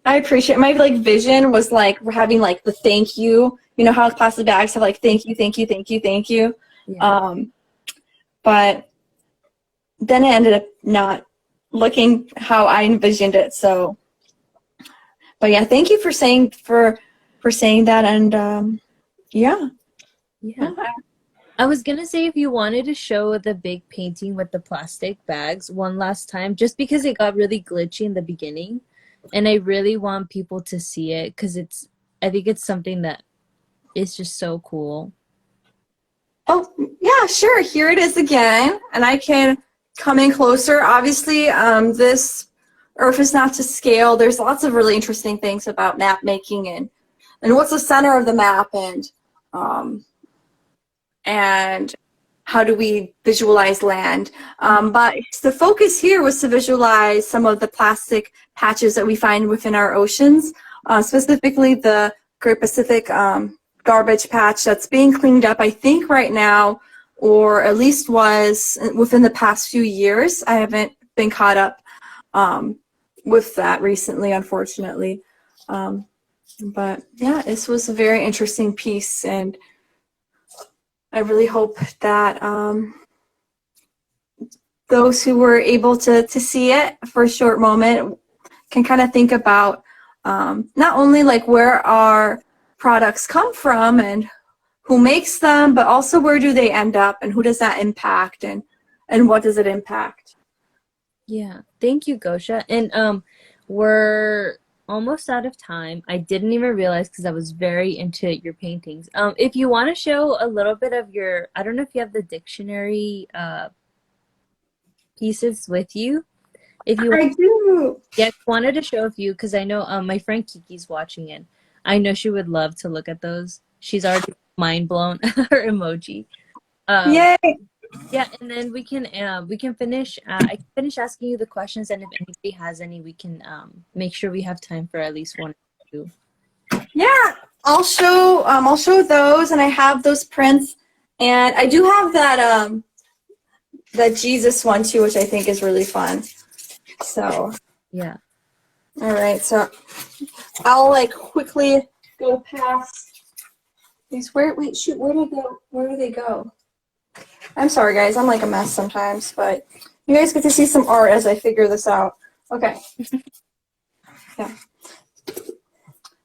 I appreciate it. My like vision was like we're having like the thank you. You know how plastic bags have like thank you, thank you, thank you, thank you. Yeah. But then it ended up not looking how I envisioned it. So, but yeah, thank you for saying that. And yeah. Yeah. I was gonna say if you wanted to show the big painting with the plastic bags one last time, just because it got really glitchy in the beginning, and I really want people to see it because I think it's something that is just so cool. Oh, yeah, sure. Here it is again, and I can come in closer. Obviously, this Earth is not to scale. There's lots of really interesting things about map making and what's the center of the map and how do we visualize land. But the focus here was to visualize some of the plastic patches that we find within our oceans, specifically the Great Pacific garbage patch that's being cleaned up, I think, right now, or at least was within the past few years. I haven't been caught up with that recently, unfortunately. But yeah, this was a very interesting piece, and I really hope that those who were able to see it for a short moment can kind of think about not only like where our products come from and who makes them, but also where do they end up and who does that impact and what does it impact. Yeah. Thank you, Gosia. And we're almost out of time. I didn't even realize because I was very into your paintings. If you want to show a little bit of your, I don't know if you have the dictionary pieces with you. If you I do. Yeah, I wanted to show a few because I know my friend Kiki's watching it. I know she would love to look at those. She's already mind blown her emoji. Um, Yay. yeah, and then we can finish. I can finish asking you the questions, and if anybody has any, we can make sure we have time for at least one or two. Yeah, I'll show those, and I have those prints And I do have that Jesus one too, which I think is really fun. So, Yeah. all right. So I'll like quickly go past these. Wait, shoot, where did go? Where do they go? I'm sorry, guys. I'm like a mess sometimes, but you guys get to see some art as I figure this out. Okay. Yeah.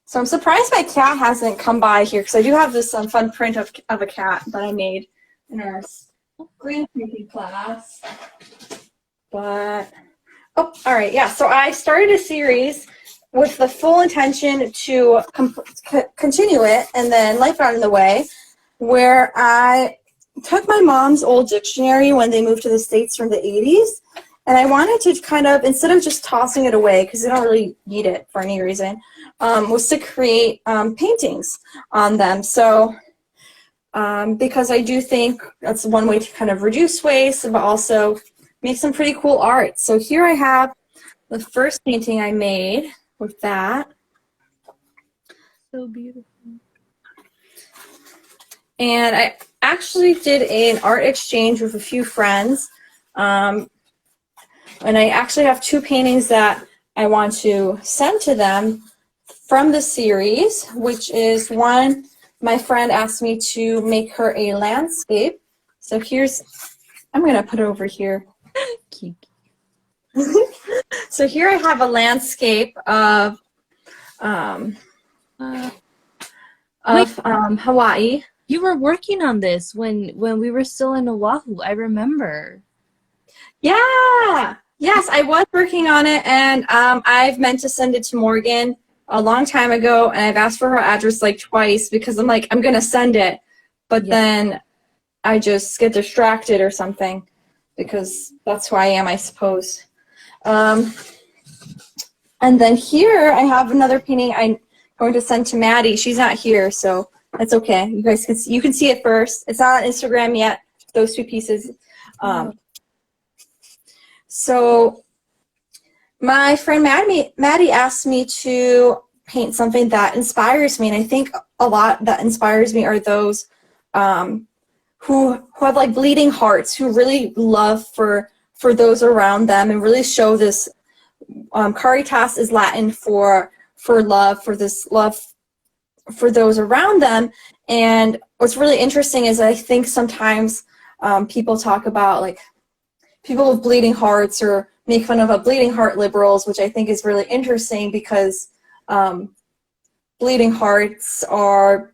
So I'm surprised my cat hasn't come by here because I do have this fun print of a cat that I made in our green painting class. But, oh, all right, yeah. So I started a series with the full intention to continue it, and then life got in the way, where I took my mom's old dictionary when they moved to the States from the 80s, and I wanted to kind of, instead of just tossing it away, because I don't really need it for any reason, was to create paintings on them. So, because I do think that's one way to kind of reduce waste, but also make some pretty cool art. So here I have the first painting I made with that. So beautiful. And I actually did an art exchange with a few friends. And I actually have two paintings that I want to send to them from the series, which is one, my friend asked me to make her a landscape. So here's, I'm going to put it over here. So here I have a landscape of Hawaii. You were working on this when we were still in Oahu. I remember. Yeah. Yes, I was working on it, and I've meant to send it to Morgan a long time ago, and I've asked for her address like twice because I'm like, I'm gonna send it, but then I just get distracted or something because that's who I am, I suppose. And then here I have another painting I'm going to send to Maddie. She's not here, so that's okay. You guys can see, you can see it first. It's not on Instagram yet. Those two pieces. So my friend Maddie asked me to paint something that inspires me, and I think a lot that inspires me are those who have like bleeding hearts, who really love for those around them, and really show this. Caritas is Latin for love, for this love for those around them. And what's really interesting is I think sometimes people talk about like people with bleeding hearts or make fun of a bleeding heart liberals, which I think is really interesting because bleeding hearts are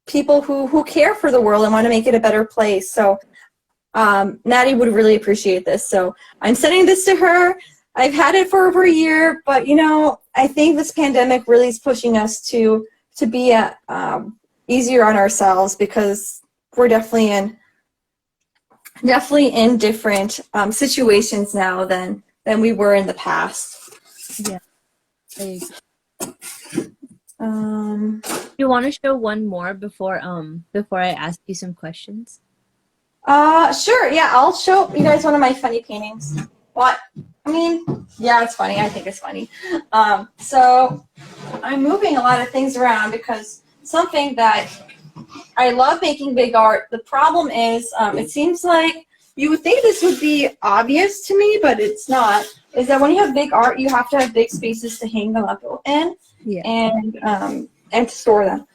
people who care for the world and want to make it a better place. So Natty would really appreciate this. So I'm sending this to her. I've had it for over a year, but you know, I think this pandemic really is pushing us to be easier on ourselves because we're definitely in different situations now than we were in the past. Yeah. You want to show one more before I ask you some questions? Sure. Yeah, I'll show you guys one of my funny paintings. What? I mean, yeah, it's funny. I think it's funny. So I'm moving a lot of things around because something that I love making big art. The problem is, it seems like you would think this would be obvious to me, but it's not. Is that when you have big art, you have to have big spaces to hang them up in, and to store them.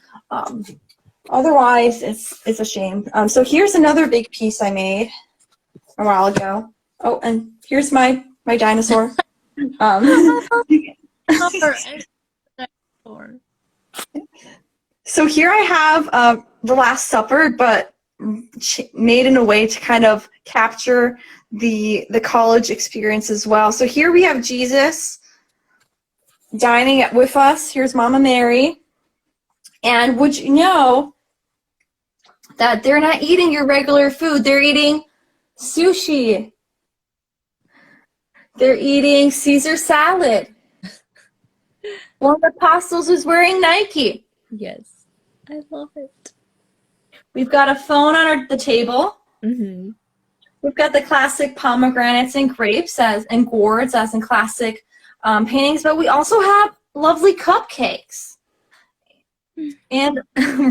Otherwise, it's a shame. So here's another big piece I made a while ago. Oh, and here's my dinosaur. So here I have the Last Supper, but made in a way to kind of capture the college experience as well. So here we have Jesus dining with us. Here's Mama Mary. And would you know that they're not eating your regular food? They're eating sushi. They're eating Caesar salad. One of the apostles is wearing Nike. Yes, I love it. We've got a phone on the table. Mm-hmm. We've got the classic pomegranates and grapes and gourds as in classic paintings, but we also have lovely cupcakes and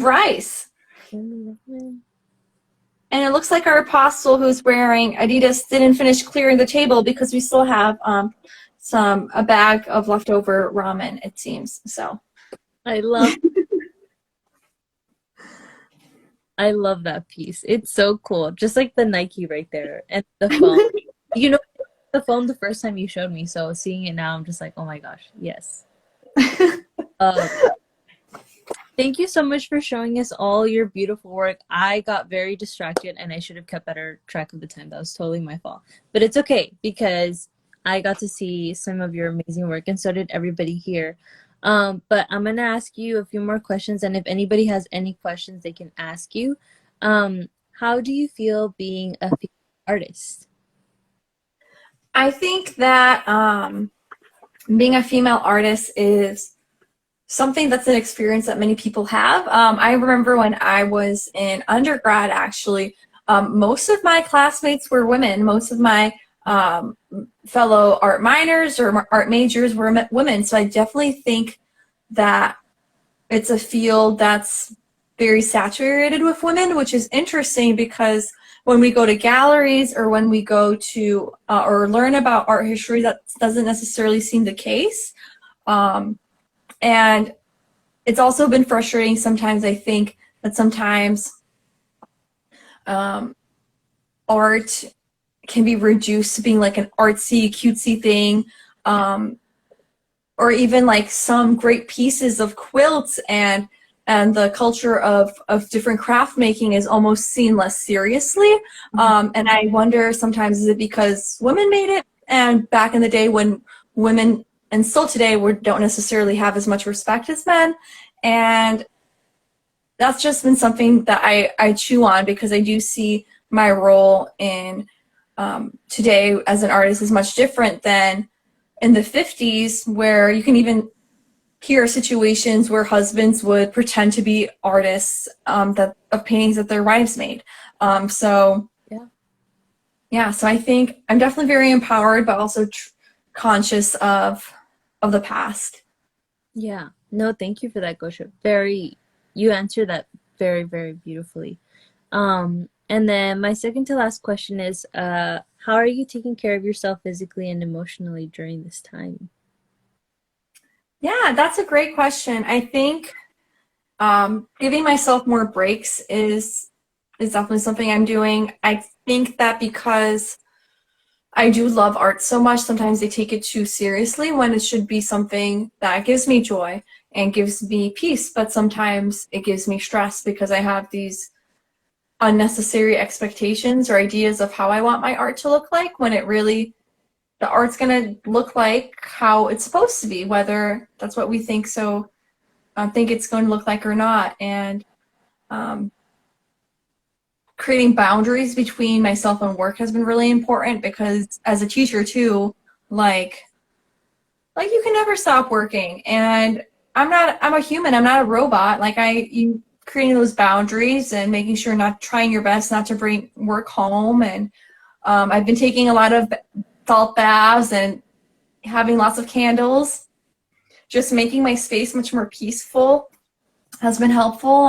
rice. And it looks like our apostle who's wearing Adidas didn't finish clearing the table because we still have a bag of leftover ramen, it seems. So I love I love that piece. It's so cool. Just like the Nike right there and the phone. You know the phone the first time you showed me, so seeing it now I'm just like, oh my gosh, yes. Uh, Thank you so much for showing us all your beautiful work. I got very distracted and I should have kept better track of the time. That was totally my fault. But it's okay because I got to see some of your amazing work and so did everybody here. But I'm going to ask you a few more questions, and if anybody has any questions, they can ask you. How do you feel being a female artist? I think that being a female artist is something that's an experience that many people have. I remember when I was in undergrad, actually, most of my classmates were women. Most of my fellow art minors or art majors were women. So I definitely think that it's a field that's very saturated with women, which is interesting because when we go to galleries or when we go to or learn about art history, that doesn't necessarily seem the case. And it's also been frustrating sometimes, I think, that sometimes art can be reduced to being like an artsy, cutesy thing, or even like some great pieces of quilts and the culture of different craft making is almost seen less seriously. And I wonder sometimes, is it because women made it? And back in the day when women, and still today, don't necessarily have as much respect as men. And that's just been something that I chew on because I do see my role in today as an artist is much different than in the 50s, where you can even hear situations where husbands would pretend to be artists of paintings that their wives made. So yeah, so I think I'm definitely very empowered, but also conscious of the past. Yeah. No, thank you for that, Gosha. You answered that very, very beautifully. And then my second to last question is, how are you taking care of yourself physically and emotionally during this time? Yeah, that's a great question. I think giving myself more breaks is definitely something I'm doing. I think that because I do love art so much, sometimes they take it too seriously when it should be something that gives me joy and gives me peace, but sometimes it gives me stress because I have these unnecessary expectations or ideas of how I want my art to look like when it really, the art's gonna look like how it's supposed to be, whether that's what we think think it's going to look like or not. And um, creating boundaries between myself and work has been really important because as a teacher too, like you can never stop working. And I'm a human, I'm not a robot. You creating those boundaries and making sure not trying your best not to bring work home. And I've been taking a lot of salt baths and having lots of candles, just making my space much more peaceful has been helpful.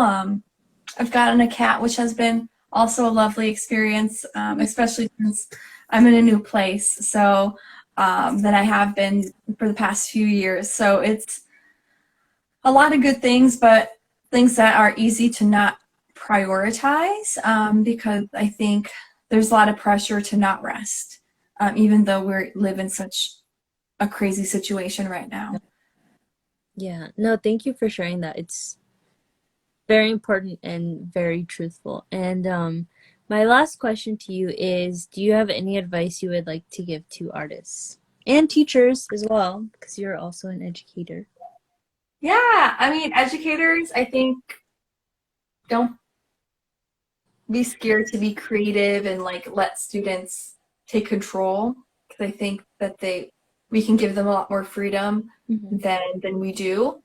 I've gotten a cat, which has been also a lovely experience, especially since I'm in a new place. So that I have been for the past few years. So it's a lot of good things, but things that are easy to not prioritize because I think there's a lot of pressure to not rest, even though we live in such a crazy situation right now. Yeah. No, thank you for sharing that. It's very important and very truthful. And my last question to you is, do you have any advice you would like to give to artists and teachers as well, because you're also an educator? Yeah, I mean, educators, I think, don't be scared to be creative and like let students take control because I think that we can give them a lot more freedom than we do.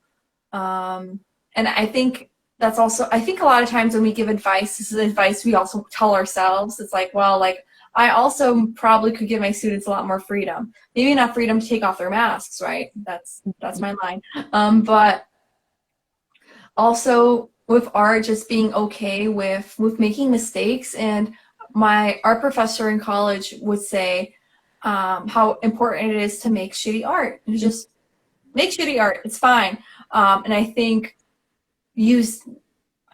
And I think that's also, I think a lot of times when we give advice, this is advice we also tell ourselves. It's like, well, like I also probably could give my students a lot more freedom. Maybe not freedom to take off their masks, right? That's my line. But also with art, just being okay with making mistakes. And my art professor in college would say how important it is to make shitty art. And just make shitty art. It's fine. And I think use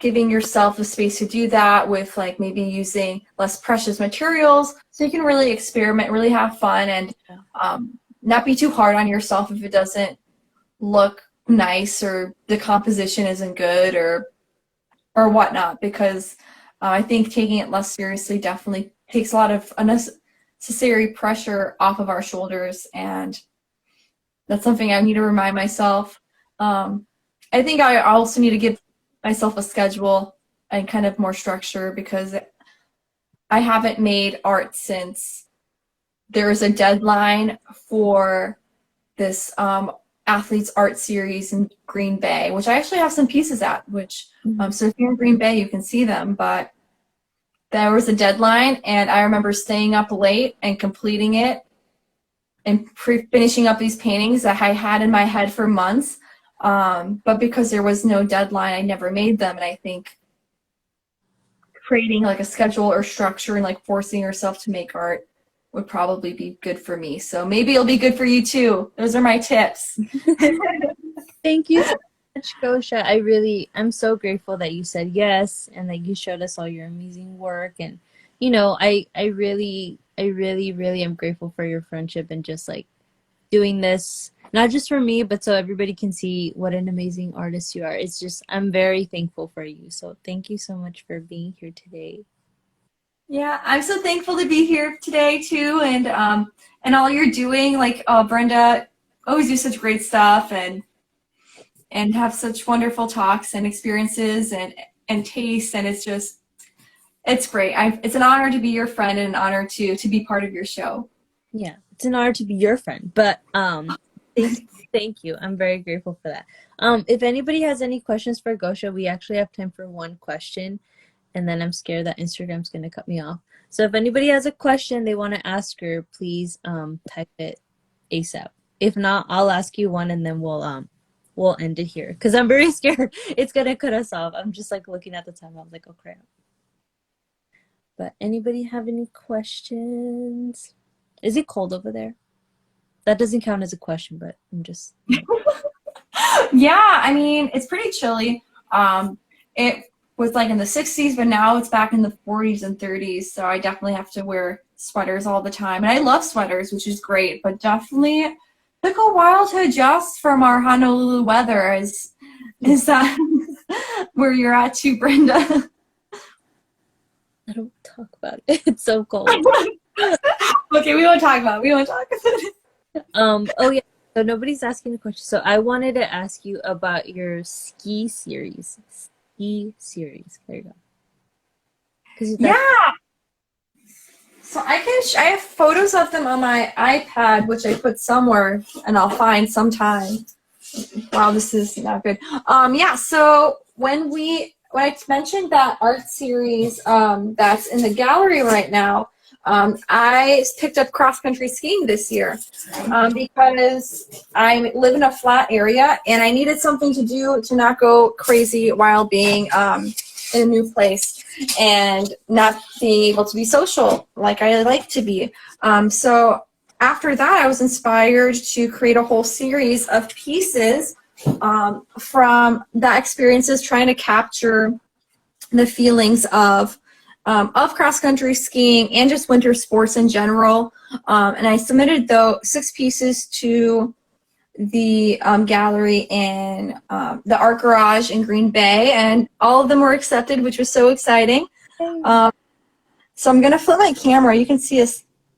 giving yourself the space to do that with like maybe using less precious materials so you can really experiment, really have fun, and not be too hard on yourself if it doesn't look nice or the composition isn't good or whatnot, because I think taking it less seriously definitely takes a lot of unnecessary pressure off of our shoulders, and that's something I need to remind myself. I think I also need to give myself a schedule and kind of more structure, because I haven't made art since there was a deadline for this athletes art series in Green Bay, which I actually have some pieces at, which so if you're in Green Bay you can see them, but there was a deadline and I remember staying up late and completing it and finishing up these paintings that I had in my head for months, but because there was no deadline I never made them. And I think creating like a schedule or structure and like forcing yourself to make art would probably be good for me. So maybe it'll be good for you too. Those are my tips. Thank you so much, Gosia. I'm so grateful that you said yes and that you showed us all your amazing work. And, you know, I really am grateful for your friendship and just like doing this, not just for me, but so everybody can see what an amazing artist you are. It's just, I'm very thankful for you. So thank you so much for being here today. Yeah, I'm so thankful to be here today too, and all you're doing. Like Brenda, always do such great stuff and have such wonderful talks and experiences and tastes, and it's great. It's an honor to be your friend and an honor to be part of your show. Yeah, it's an honor to be your friend. But thank you. I'm very grateful for that. If anybody has any questions for Gosia, we actually have time for one question. And then I'm scared that Instagram's going to cut me off. So if anybody has a question they want to ask her, please type it ASAP. If not, I'll ask you one and then we'll end it here. Because I'm very scared it's going to cut us off. I'm just like looking at the time. I was like, oh crap. But anybody have any questions? Is it cold over there? That doesn't count as a question, but I'm just... Yeah, I mean, it's pretty chilly. It was like in the 60s, but now it's back in the 40s and 30s, so I definitely have to wear sweaters all the time. And I love sweaters, which is great, but definitely took a while to adjust from our Honolulu weather. Is that where you're at too, Brenda? I don't talk about it. It's so cold. Okay, we won't talk about it. Oh yeah, so nobody's asking the question. So I wanted to ask you about your ski series. There you go. Yeah. So I have photos of them on my iPad, which I put somewhere and I'll find sometime. Wow, this is not good. Yeah, so when I mentioned that art series that's in the gallery right now, I picked up cross-country skiing this year because I live in a flat area and I needed something to do to not go crazy while being in a new place and not being able to be social like I like to be. So after that, I was inspired to create a whole series of pieces from the experiences, trying to capture the feelings of cross-country skiing and just winter sports in general. And I submitted those 6 pieces to the gallery in the Art Garage in Green Bay, and all of them were accepted, which was so exciting. So I'm going to flip my camera. You can see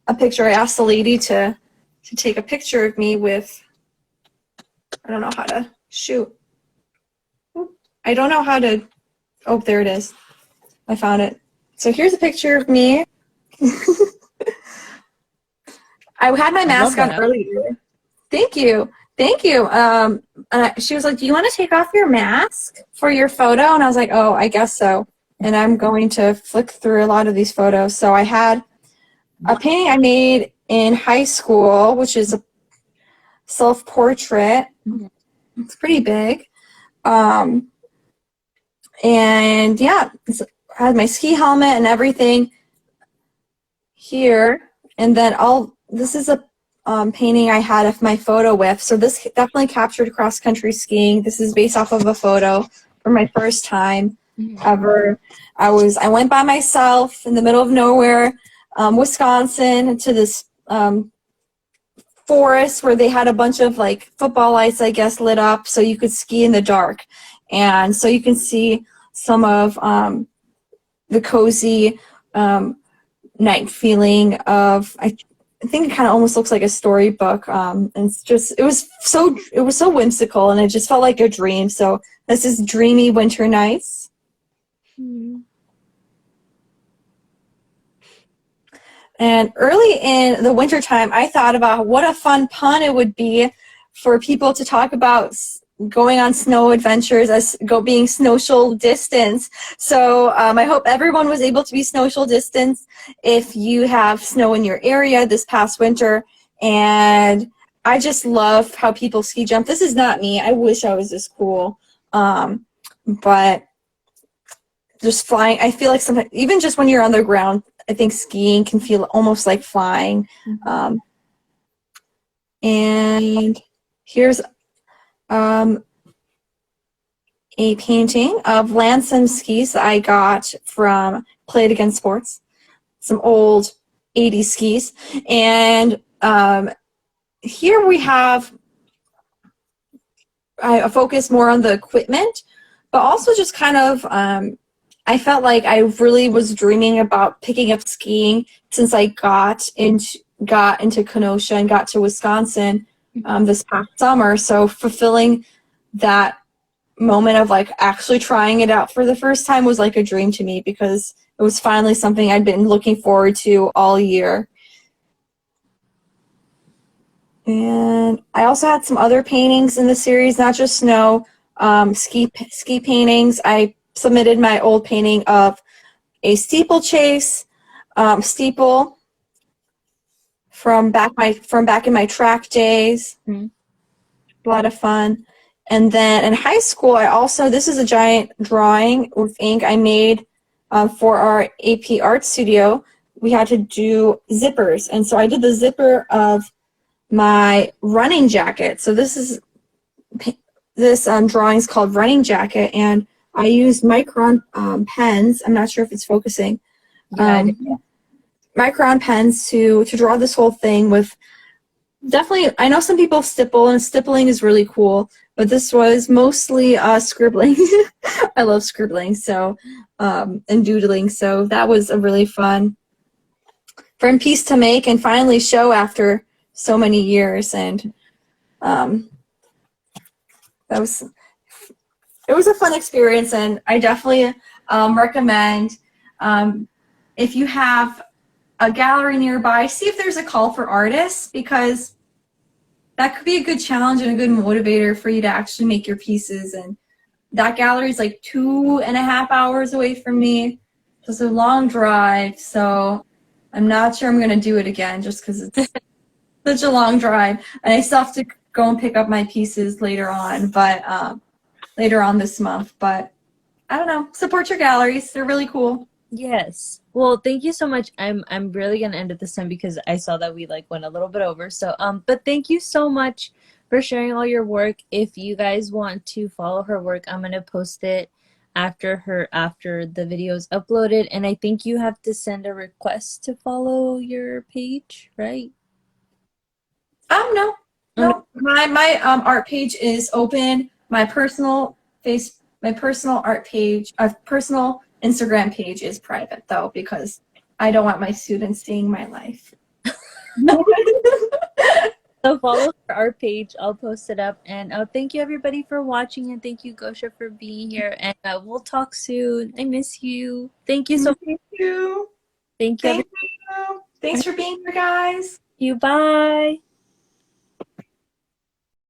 a picture. I asked the lady to take a picture of me with, I don't know how to shoot. I don't know how to, oh, there it is. I found it. So here's a picture of me. I had my mask on earlier. Thank you. She was like, do you want to take off your mask for your photo? And I was like, oh, I guess so. And I'm going to flick through a lot of these photos. So I had a painting I made in high school, which is a self-portrait. It's pretty big. And yeah, I had my ski helmet and everything here. And then this is a painting I had of my photo with. So this definitely captured cross-country skiing. This is based off of a photo from my first time ever. I went by myself in the middle of nowhere, Wisconsin, to this forest where they had a bunch of like football lights, I guess, lit up so you could ski in the dark. And so you can see some of the cozy night feeling of, I think it kind of almost looks like a storybook. And it was so whimsical, and it just felt like a dream. So this is Dreamy Winter Nights. Mm. And early in the wintertime, I thought about what a fun pun it would be for people to talk about going on snow adventures as being snowshoe distance. So I hope everyone was able to be snowshoe distance if you have snow in your area this past winter. And I just love how people ski jump. This is not me. I wish I was this cool. But just flying, I feel like sometimes, even just when you're on the ground, I think skiing can feel almost like flying. And here's a painting of Lansom skis that I got from Play It Again Sports, some old 80s skis. And here we have, I focus more on the equipment, but also just kind of, I felt like I really was dreaming about picking up skiing since I got into Kenosha and got to Wisconsin this past summer. So fulfilling that moment of like actually trying it out for the first time was like a dream to me, because it was finally something I'd been looking forward to all year. And I also had some other paintings in the series, not just snow, ski paintings. I submitted my old painting of a steeplechase steeple from back in my track days. A lot of fun. And then in high school, this is a giant drawing with ink I made for our AP art studio. We had to do zippers, and so I did the zipper of my running jacket. So this drawing is called Running Jacket, and I used Micron pens. I'm not sure if it's focusing. Micron pens to draw this whole thing with. Definitely, I know some people stipple, and stippling is really cool, but this was mostly scribbling. I love scribbling, so and doodling, so that was a really fun piece to make and finally show after so many years. And it was a fun experience, and I definitely recommend if you have a gallery nearby, see if there's a call for artists, because that could be a good challenge and a good motivator for you to actually make your pieces. And that gallery is like 2.5 hours away from me. It's a long drive, so I'm not sure I'm going to do it again just because it's such a long drive. And I still have to go and pick up my pieces later on, but later on this month. But I don't know. Support your galleries. They're really cool. Yes. Well, thank you so much. I'm really gonna end it this time because I saw that we like went a little bit over. So but thank you so much for sharing all your work. If you guys want to follow her work, I'm gonna post it after the video is uploaded. And I think you have to send a request to follow your page, right? No. My art page is open. My personal art page, personal Instagram page is private, though, because I don't want my students seeing my life. So follow our page. I'll post it up. And thank you, everybody, for watching. And thank you, Gosia, for being here. And we'll talk soon. I miss you. Thank you so much. Thank you. Thank you. Thanks for being here, guys. Thank you. Bye.